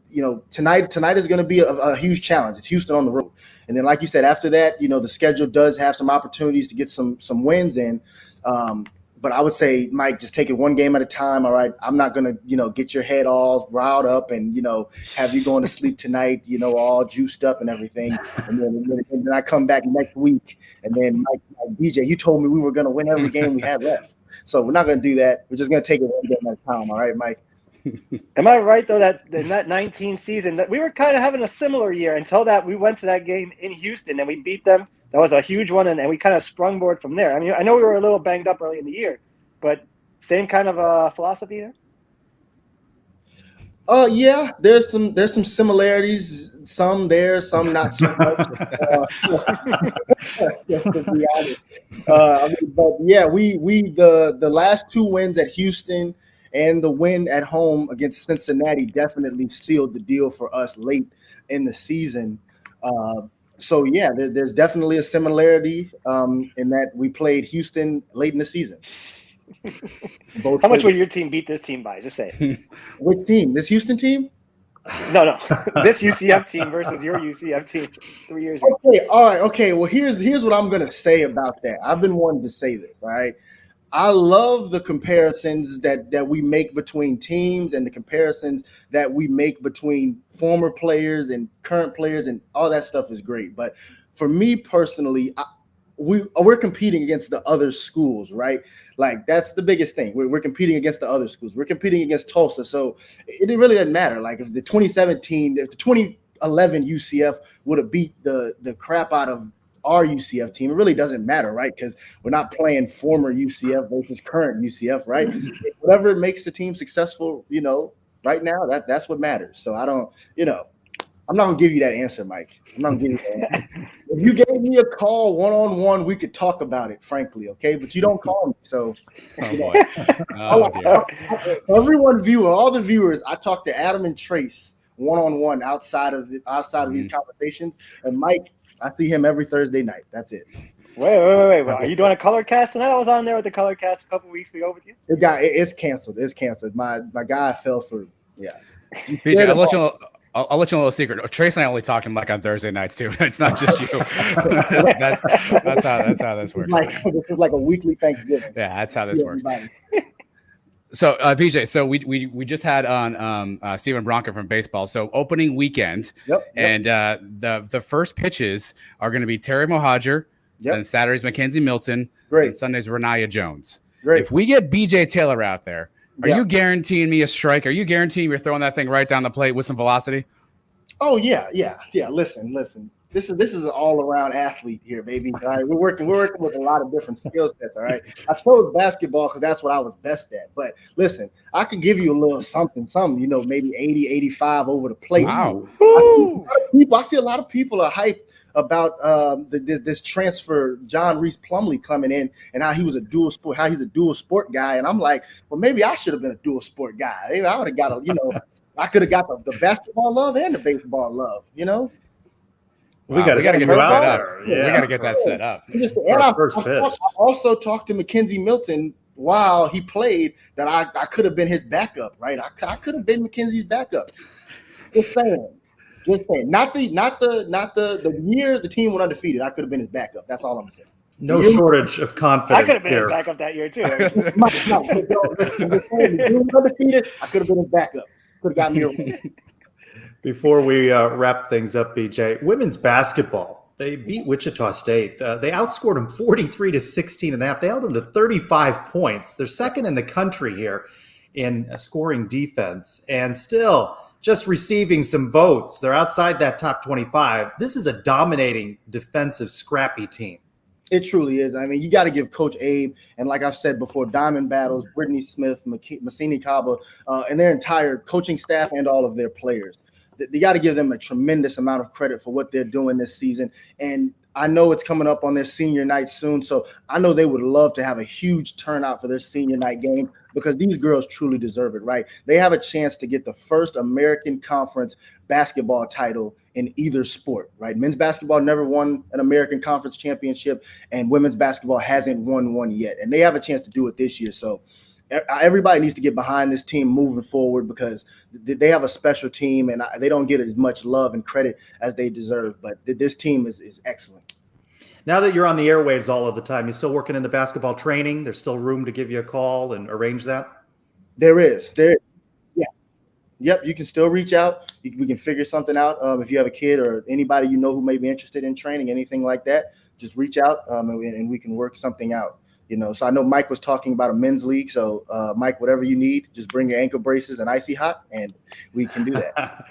tonight is going to be a huge challenge. It's Houston on the road, and then like you said, after that, the schedule does have some opportunities to get some wins in. But I would say, Mike, just take it one game at a time. All right, I'm not gonna get your head all riled up and have you going to sleep tonight, all juiced up and everything. And then I come back next week, and then Mike, DJ, you told me we were gonna win every game we had left. So we're not gonna do that. We're just gonna take it one game at a time. All right, Mike. Am I right though that in that 19 season that we were kind of having a similar year until that we went to that game in Houston and we beat them? That was a huge one, and we kind of sprungboard from there. I mean, I know we were a little banged up early in the year, but same kind of philosophy there? Yeah, there's some similarities, some there, some not so much. Just to be honest. But yeah, we the last 2 wins at Houston and the win at home against Cincinnati definitely sealed the deal for us late in the season. So yeah, there's definitely a similarity in that we played Houston late in the season. How much would your team beat this team by? Just say it. Which team? This Houston team? No. This UCF team versus your UCF team 3 years ago. Okay, all right. Okay, well, here's what I'm going to say about that. I've been wanting to say this, all right? I love the comparisons that we make between teams and the comparisons that we make between former players and current players, and all that stuff is great. But for me personally, we're competing against the other schools, right? Like, that's the biggest thing. We're competing against the other schools. We're competing against Tulsa. So it really doesn't matter. Like, if the 2011 UCF would have beat the crap out of our UCF team, it really doesn't matter, right? Because we're not playing former UCF versus current UCF, right? Whatever makes the team successful, right now, that's what matters. So I don't, I'm not gonna give you that answer, Mike. I'm not gonna give you that answer. If you gave me a call one-on-one, we could talk about it, frankly, okay? But you don't call me, so. Oh, dear. All the viewers, I talk to Adam and Trace one-on-one outside of these conversations, and Mike, I see him every Thursday night. That's it. Wait. Are you doing a color cast tonight? I was on there with the color cast a couple weeks ago with you. It's canceled. It's canceled. My guy fell through. Yeah. BJ, I'll let you know a little secret. Trace and I only talk to Mike on Thursday nights too. It's not just you. that's how this works. This is like a weekly Thanksgiving. Yeah, that's how this works. So, BJ, so we just had on Steven Bronco from baseball. So opening weekend, and the first pitches are going to be Terry Mohajir, and Saturday's Mackenzie Milton, and Sunday's Renaya Jones. Great. If we get BJ Taylor out there, are you guaranteeing me a strike? Are you guaranteeing you're throwing that thing right down the plate with some velocity? Oh yeah. Listen. This is an all-around athlete here, baby. All right, we're working with a lot of different skill sets. All right, I chose basketball because that's what I was best at. But listen, I could give you a little something, maybe 80, 85 over the plate. Wow. I see a lot of people are hyped about this transfer, John Reese Plumley coming in, and how he's a dual sport guy. And I'm like, well, maybe I should have been a dual sport guy. Maybe I would have got I could have got the basketball love and the baseball love. We got to get that set up. Yeah. We got to get that set up. I also talked to Mackenzie Milton while he played that I could have been his backup, right? I could have been McKenzie's backup. Just saying. Not the year the team went undefeated. I could have been his backup. That's all I'm saying. No shortage of confidence. I could have been here. his backup that year too. Undefeated. I could have been his backup. Could have got me. Before we wrap things up, BJ, women's basketball, they beat Wichita State. They outscored them 43-16 and a half. They held them to 35 points. They're second in the country here in scoring defense and still just receiving some votes. They're outside that top 25. This is a dominating defensive, scrappy team. It truly is. I mean, you got to give Coach Abe and, like I've said before, Diamond Battles, Brittany Smith, Massini Kaba, and their entire coaching staff and all of their players. You got to give them a tremendous amount of credit for what they're doing this season. And I know it's coming up on their senior night soon, so I know they would love to have a huge turnout for their senior night game because these girls truly deserve it, right? They have a chance to get the first American Conference basketball title in either sport, right? Men's basketball never won an American Conference championship, and women's basketball hasn't won one yet, and they have a chance to do it this year. So everybody needs to get behind this team moving forward because they have a special team and they don't get as much love and credit as they deserve. But this team is excellent. Now that you're on the airwaves all of the time, you still working in the basketball training? There's still room to give you a call and arrange that? There is. Yeah. Yep, you can still reach out. We can figure something out. If you have a kid or anybody you know who may be interested in training, anything like that, just reach out and we can work something out. You know, so I know Mike was talking about a men's league. So, Mike, whatever you need, just bring your ankle braces and icy hot, and we can do that.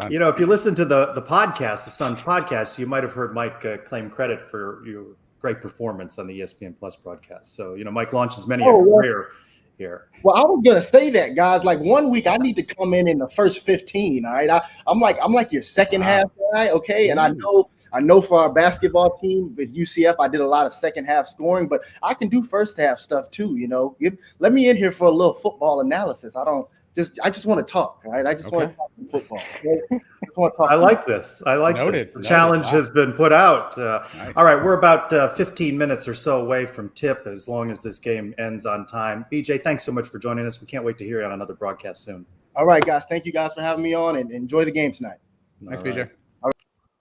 You know, if you listen to the podcast, the Sun podcast, you might have heard Mike claim credit for your great performance on the ESPN Plus broadcast. So, you know, Mike launches many a career here. Well, I was gonna say that, guys. Like 1 week, I need to come in the first 15. All right, I'm like your second half guy, okay? And I know for our basketball team with UCF, I did a lot of second half scoring, but I can do first half stuff too. You know, let me in here for a little football analysis. I just want to talk, right? I just want to talk football. Okay? I like this. Noted. The challenge has been put out. Nice. All right, we're about 15 minutes or so away from tip as long as this game ends on time. BJ, thanks so much for joining us. We can't wait to hear you on another broadcast soon. All right, guys. Thank you guys for having me on and enjoy the game tonight. Thanks, BJ.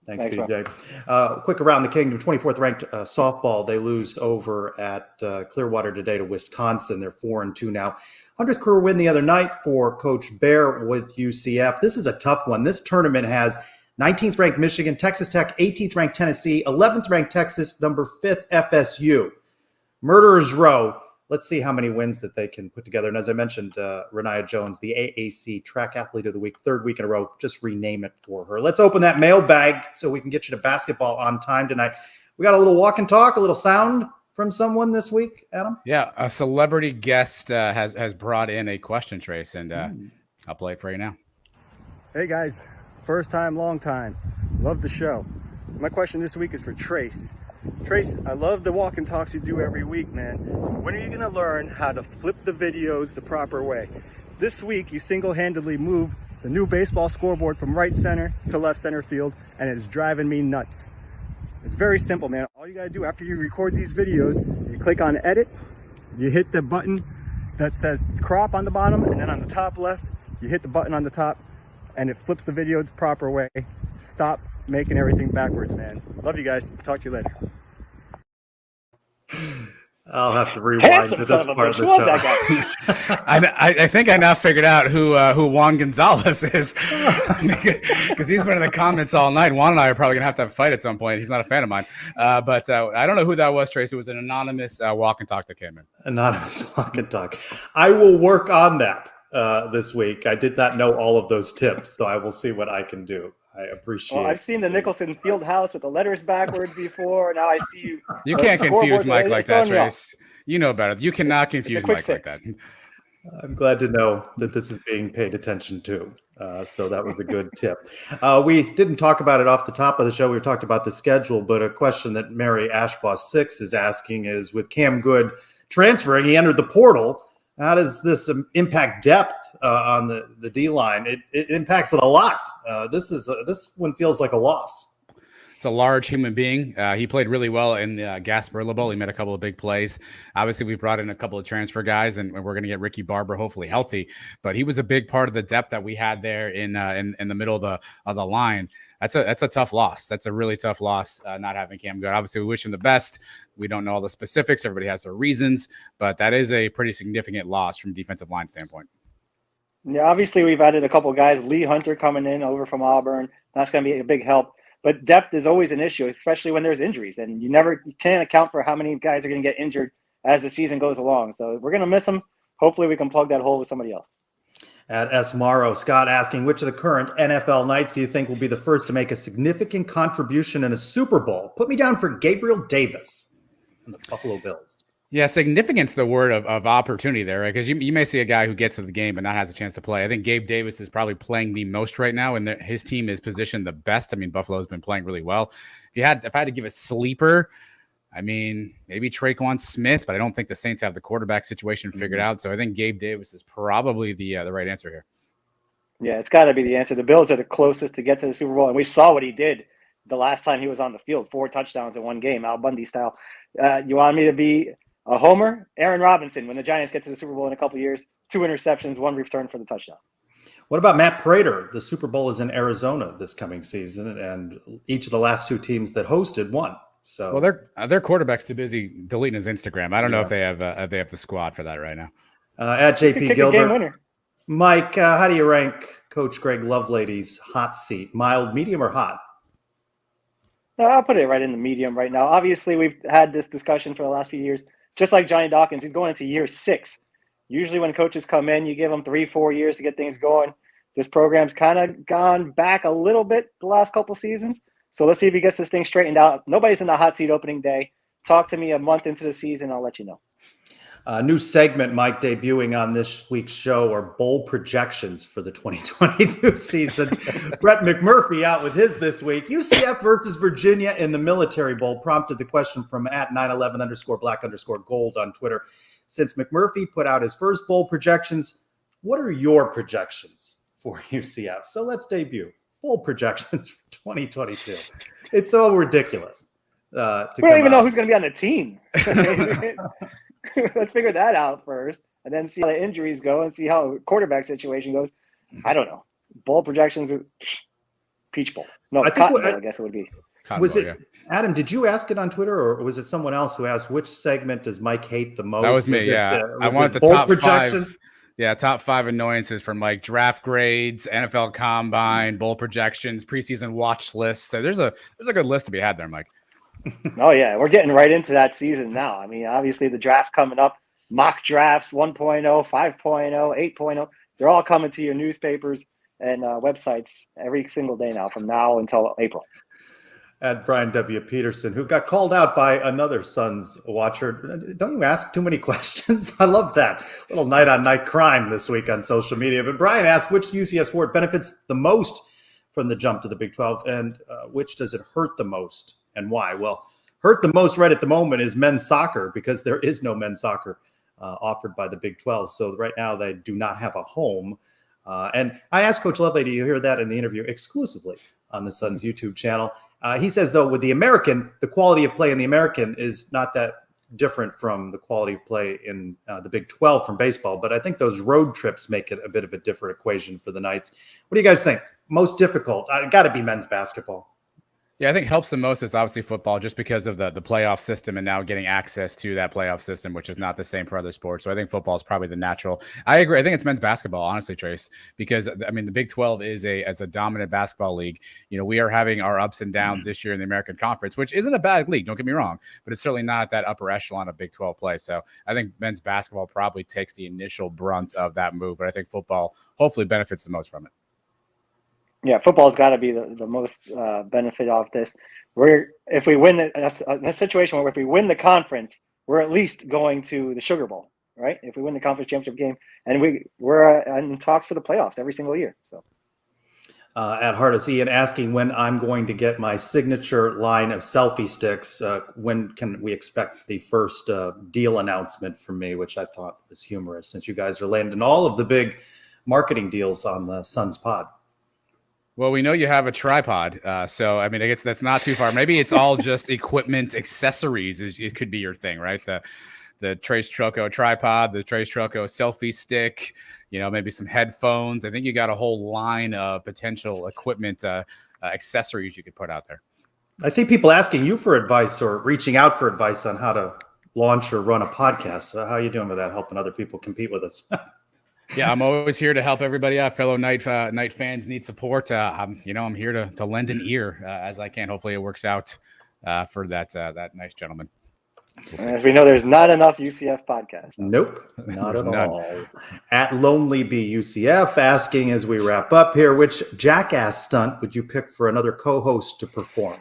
Thanks, BJ. Quick around the kingdom, 24th ranked softball. They lose over at Clearwater today to Wisconsin. They're 4-2 now. 100th career win the other night for Coach Bear with UCF. This is a tough one. This tournament has 19th ranked Michigan, Texas Tech, 18th ranked Tennessee, 11th ranked Texas, number 5th FSU. Murderers Row. Let's see how many wins that they can put together. And as I mentioned, Renaya Jones, the AAC Track Athlete of the Week, 3rd week in a row. Just rename it for her. Let's open that mailbag so we can get you to basketball on time tonight. We got a little walk and talk, a little sound from someone this week, Adam? Yeah, a celebrity guest has brought in a question, Trace, and I'll play it for you now. Hey guys, first time, long time. Love the show. My question this week is for Trace. Trace, I love the walk and talks you do every week, man. When are you going to learn how to flip the videos the proper way? This week, you single-handedly moved the new baseball scoreboard from right center to left center field, and it's driving me nuts. It's very simple, man. All you gotta do after you record these videos, you click on edit, you hit the button that says crop on the bottom, and then on the top left, you hit the button on the top, and it flips the video the proper way. Stop making everything backwards, man. Love you guys. Talk to you later. I'll have to rewind to this part of the show. Who was that guy? I think I now figured out who Juan Gonzalez is because he's been in the comments all night. Juan and I are probably gonna have to fight at some point. He's not a fan of mine, but I don't know who that was, Trace. It was an anonymous walk and talk that came in. Anonymous walk and talk. I will work on that this week. I did not know all of those tips, so I will see what I can do. I appreciate. Well, I've seen the Nicholson Field House with the letters backwards before. Now I see you. You can't confuse Mike like that, Trace. You know better. You cannot confuse Mike like that. I'm glad to know that this is being paid attention to. So that was a good tip. We didn't talk about it off the top of the show. We talked about the schedule, but a question that Mary Ashbaugh 6 is asking is, with Cam Good transferring, he entered the portal. How does this impact depth on the D line? It impacts it a lot. This one feels like a loss. it's a large human being. He played really well in the Gasparilla Bowl. He made a couple of big plays. Obviously, we brought in a couple of transfer guys, and we're going to get Ricky Barber hopefully healthy. But he was a big part of the depth that we had there in the middle of the line. That's a tough loss. That's a really tough loss, not having Cam Good. Obviously, we wish him the best. We don't know all the specifics. Everybody has their reasons, but that is a pretty significant loss from a defensive line standpoint. Yeah, obviously we've added a couple guys. Lee Hunter coming in over from Auburn. That's going to be a big help. But depth is always an issue, especially when there's injuries. And you can't account for how many guys are going to get injured as the season goes along. So we're going to miss them. Hopefully we can plug that hole with somebody else. At S. Morrow, Scott asking, which of the current NFL Knights do you think will be the first to make a significant contribution in a Super Bowl? Put me down for Gabriel Davis and the Buffalo Bills. Yeah, significance, the word of opportunity there, right? Because you may see a guy who gets to the game but not has a chance to play. I think Gabe Davis is probably playing the most right now, and his team is positioned the best. I mean, Buffalo's been playing really well. If I had to give a sleeper, I mean, maybe Traquan Smith, but I don't think the Saints have the quarterback situation figured out. So I think Gabe Davis is probably the right answer here. Yeah, it's got to be the answer. The Bills are the closest to get to the Super Bowl, and we saw what he did the last time he was on the field, 4 touchdowns in one game, Al Bundy style. You want me to be a homer? Aaron Robinson, when the Giants get to the Super Bowl in a couple of years, 2 interceptions, 1 return for the touchdown. What about Matt Prater? The Super Bowl is in Arizona this coming season, and each of the last 2 teams that hosted won. So, well, their quarterback's too busy deleting his Instagram. I don't know if they have the squad for that right now. At JP Gilbert, winner. Mike, how do you rank Coach Greg Lovelady's hot seat? Mild, medium, or hot? I'll put it right in the medium right now. Obviously, we've had this discussion for the last few years. Just like Johnny Dawkins, he's going into year 6. Usually when coaches come in, you give them 3-4 years to get things going. This program's kind of gone back a little bit the last couple seasons. So let's see if he gets this thing straightened out. Nobody's in the hot seat opening day. Talk to me a month into the season. I'll let you know. New segment, Mike, debuting on this week's show are bowl projections for the 2022 season. Brett McMurphy out with his this week. UCF versus Virginia in the Military Bowl prompted the question from at 911_black_gold on Twitter. Since McMurphy put out his first bowl projections, what are your projections for UCF? So let's debut bowl projections for 2022. It's so ridiculous. We don't even know who's going to be on the team. Let's figure that out first, and then see how the injuries go and see how the quarterback situation goes. I don't know. Bowl projections are Peach Bowl. No, Cotton Bowl, I guess it would be. Adam, did you ask it on Twitter, or was it someone else who asked which segment does Mike hate the most? That was me, yeah. I wanted the top 5. Yeah, top 5 annoyances from like draft grades, NFL Combine, bowl projections, preseason watch lists. So there's a good list to be had there, Mike. Oh, yeah. We're getting right into that season now. I mean, obviously the draft's coming up. Mock drafts 1.0, 5.0, 8.0. They're all coming to your newspapers and websites every single day now from now until April. At Brian W. Peterson, who got called out by another Suns watcher. Don't you ask too many questions? I love that. Little night-on-night crime this week on social media. But Brian asked which UCF sport benefits the most from the jump to the Big 12, and which does it hurt the most, and why? Well, hurt the most right at the moment is men's soccer, because there is no men's soccer offered by the Big 12. So right now they do not have a home. And I asked Coach Lovelady, you hear that in the interview exclusively on the Suns YouTube channel. He says, though, with the American, the quality of play in the American is not that different from the quality of play in the Big 12 from baseball. But I think those road trips make it a bit of a different equation for the Knights. What do you guys think? Most difficult? Got to be men's basketball. Yeah, I think helps the most is obviously football, just because of the playoff system and now getting access to that playoff system, which is not the same for other sports. So I think football is probably the natural. I agree. I think it's men's basketball, honestly, Trace, because I mean, the Big 12 is as a dominant basketball league. You know, we are having our ups and downs this year in the American Conference, which isn't a bad league. Don't get me wrong, but it's certainly not at that upper echelon of Big 12 play. So I think men's basketball probably takes the initial brunt of that move, but I think football hopefully benefits the most from it. Yeah, football's got to be the most benefit off this. If we win in a situation where if we win the conference, we're at least going to the Sugar Bowl, right? If we win the conference championship game, and we're in talks for the playoffs every single year. So, at Heart of Ian asking when I'm going to get my signature line of selfie sticks. When can we expect the first deal announcement from me, which I thought was humorous, since you guys are landing all of the big marketing deals on the Suns pod. Well, we know you have a tripod, so I mean, I guess that's not too far. Maybe it's all just equipment, accessories. It could be your thing, right? The Trace Trucco tripod, the Trace Trucco selfie stick. Maybe some headphones. I think you got a whole line of potential equipment, accessories you could put out there. I see people asking you for advice or reaching out for advice on how to launch or run a podcast. So how are you doing with that, helping other people compete with us? Yeah, I'm always here to help everybody out. Fellow Knight fans need support. I'm here to lend an ear as I can. Hopefully, it works out for that nice gentleman. We'll as we know, there's not enough UCF podcasts. Nope, not at all. At Lonely Bee UCF asking as we wrap up here, which jackass stunt would you pick for another co-host to perform?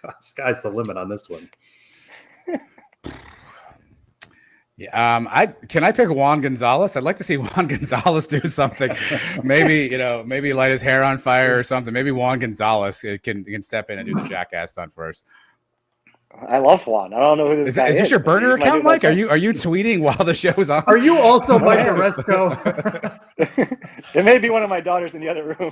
God, sky's the limit on this one. Yeah, can I pick Juan Gonzalez? I'd like to see Juan Gonzalez do something. Maybe light his hair on fire or something. Maybe Juan Gonzalez can step in and do the jackass stunt for us. I love Juan. I don't know who this guy is. Is this your burner account, Mike? Are you tweeting while the show's on? Are you also Mike Oresco? It may be one of my daughters in the other room.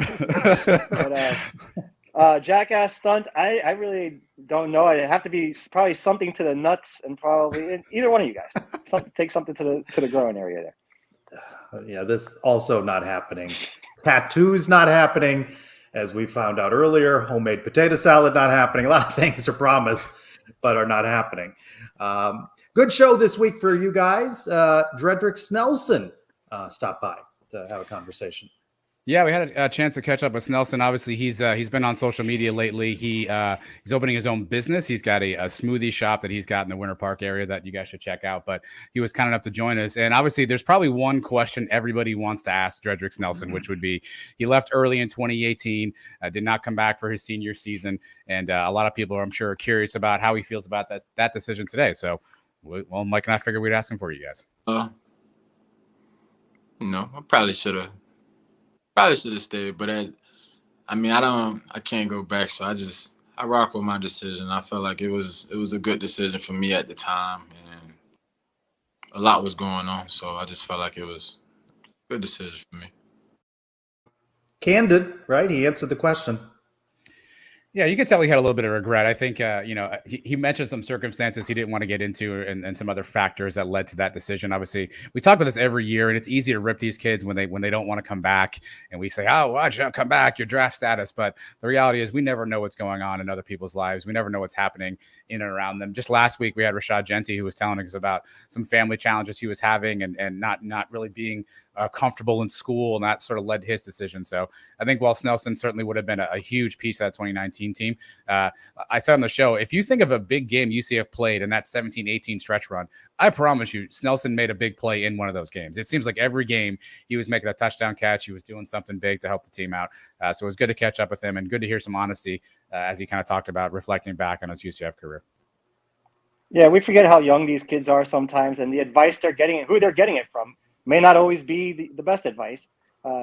But, jackass stunt. I really don't know. It'd have to be probably something to the nuts, and probably either one of you guys. Take something to the growing area there. Yeah, this also not happening. Tattoos not happening, as we found out earlier. Homemade potato salad not happening. A lot of things are promised, but are not happening. Good show this week for you guys. Dredrick Snelson stopped by to have a conversation. Yeah, we had a chance to catch up with Snelson. Obviously, he's been on social media lately. He's opening his own business. He's got a smoothie shop that he's got in the Winter Park area that you guys should check out. But he was kind enough to join us. And obviously, there's probably one question everybody wants to ask Dredrick Snelson, which would be, he left early in 2018, did not come back for his senior season. And a lot of people, I'm sure, are curious about how he feels about that decision today. So, well, Mike and I figured we'd ask him for you guys. I probably should have stayed, but I can't go back. So I rock with my decision. I felt like it was a good decision for me at the time, and a lot was going on. So I just felt like it was a good decision for me. Candid, right? He answered the question. Yeah, you could tell he had a little bit of regret. I think, he mentioned some circumstances he didn't want to get into and some other factors that led to that decision. Obviously, we talk about this every year, and it's easy to rip these kids when they don't want to come back. And we say, oh, why'd you not come back? Your draft status. But the reality is we never know what's going on in other people's lives. We never know what's happening in and around them. Just last week, we had Rashad Genty, who was telling us about some family challenges he was having and not really being comfortable in school, and that sort of led to his decision. So I think while Snelson certainly would have been a huge piece of that 2019 team, I said on the show, if you think of a big game UCF played in that 17-18 stretch run, I promise you Snelson made a big play in one of those games. It seems like every game he was making a touchdown catch. He was doing something big to help the team out. So it was good to catch up with him and good to hear some honesty as he kind of talked about reflecting back on his UCF career. Yeah, we forget how young these kids are sometimes, and the advice they're getting and who they're getting it from may not always be the best advice.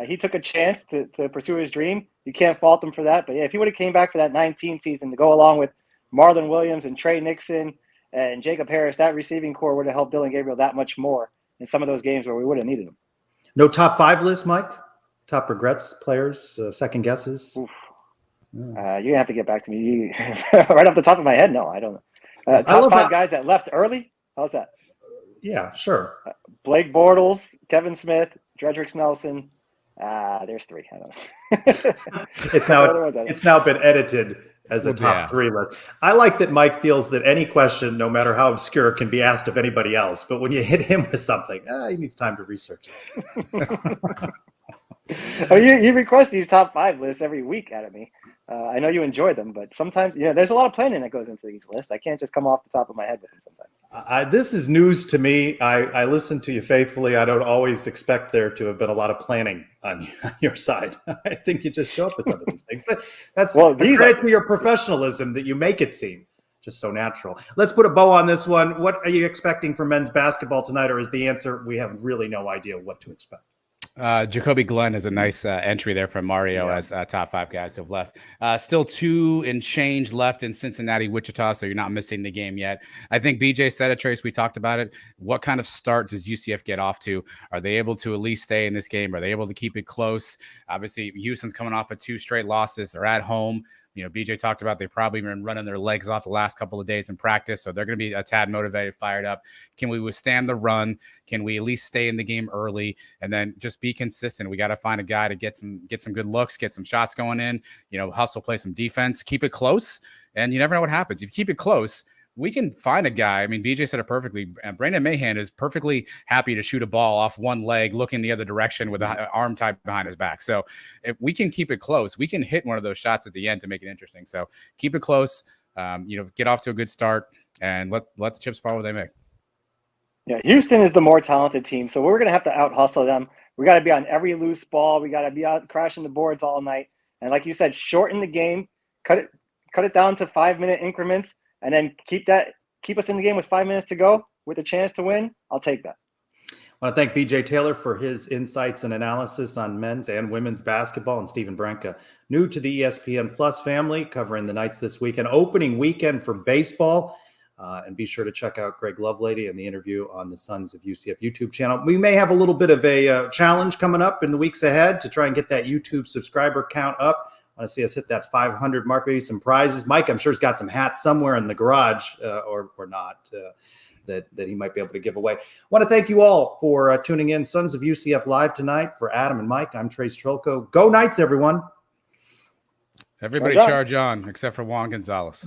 He took a chance to pursue his dream. You can't fault him for that. But yeah, if he would have came back for that 19 season to go along with Marlon Williams and Trey Nixon and Jacob Harris, that receiving core would have helped Dylan Gabriel that much more in some of those games where we would have needed him. No top 5 list, Mike? Top regrets, players, second guesses? You're going to have to get back to me. Right off the top of my head, no, I don't know. Top 5 guys that left early? How's that? Yeah, sure. Blake Bortles, Kevin Smith, Dredrick Snelson. There's 3. I don't know. It's now been edited as a top 3 list. I like that Mike feels that any question, no matter how obscure, can be asked of anybody else. But when you hit him with something, he needs time to research. You request these top 5 lists every week out of me. I know you enjoy them, but sometimes, there's a lot of planning that goes into these lists. I can't just come off the top of my head with them sometimes. This is news to me. I listen to you faithfully. I don't always expect there to have been a lot of planning on your side. I think you just show up with some of these things. But that's credit to your professionalism that you make it seem just so natural. Let's put a bow on this one. What are you expecting for men's basketball tonight, or is the answer we have really no idea what to expect? Jacoby Glenn is a nice entry there from Mario as top 5 guys who have left. Still 2 and change left in Cincinnati, Wichita, so you're not missing the game yet. I think BJ said it, Trace. We talked about it. What kind of start does UCF get off to? Are they able to at least stay in this game? Are they able to keep it close? Obviously, Houston's coming off of 2 straight losses. They're at home. You know, BJ talked about they've probably been running their legs off the last couple of days in practice, so they're going to be a tad motivated, fired up. Can we withstand the run? Can we at least stay in the game early and then just be consistent? We got to find a guy to get some good looks, get some shots going in, you know, hustle, play some defense, keep it close, and you never know what happens. If you keep it close, we can find a guy. I mean, BJ said it perfectly. Brandon Mahan is perfectly happy to shoot a ball off one leg, looking the other direction with an arm tied behind his back. So if we can keep it close, we can hit one of those shots at the end to make it interesting. So keep it close, you know, get off to a good start, and let the chips fall where they may. Yeah, Houston is the more talented team, so we're going to have to out-hustle them. We got to be on every loose ball. We got to be out crashing the boards all night. And like you said, shorten the game, cut it down to 5-minute increments, and then keep us in the game with 5 minutes to go with a chance to win. I'll take that. I want to thank BJ Taylor for his insights and analysis on men's and women's basketball, and Stephen Branca, new to the ESPN Plus family, covering the Knights this weekend, opening weekend for baseball. And be sure to check out Greg Lovelady and the interview on the Sons of UCF YouTube channel. We may have a little bit of a challenge coming up in the weeks ahead to try and get that YouTube subscriber count up. I want to see us hit that 500 mark, maybe some prizes. Mike, I'm sure, has got some hats somewhere in the garage or not that he might be able to give away. I want to thank you all for tuning in. Sons of UCF Live tonight. For Adam and Mike, I'm Trace Trilko. Go Knights, everyone. Everybody charge on, except for Juan Gonzalez.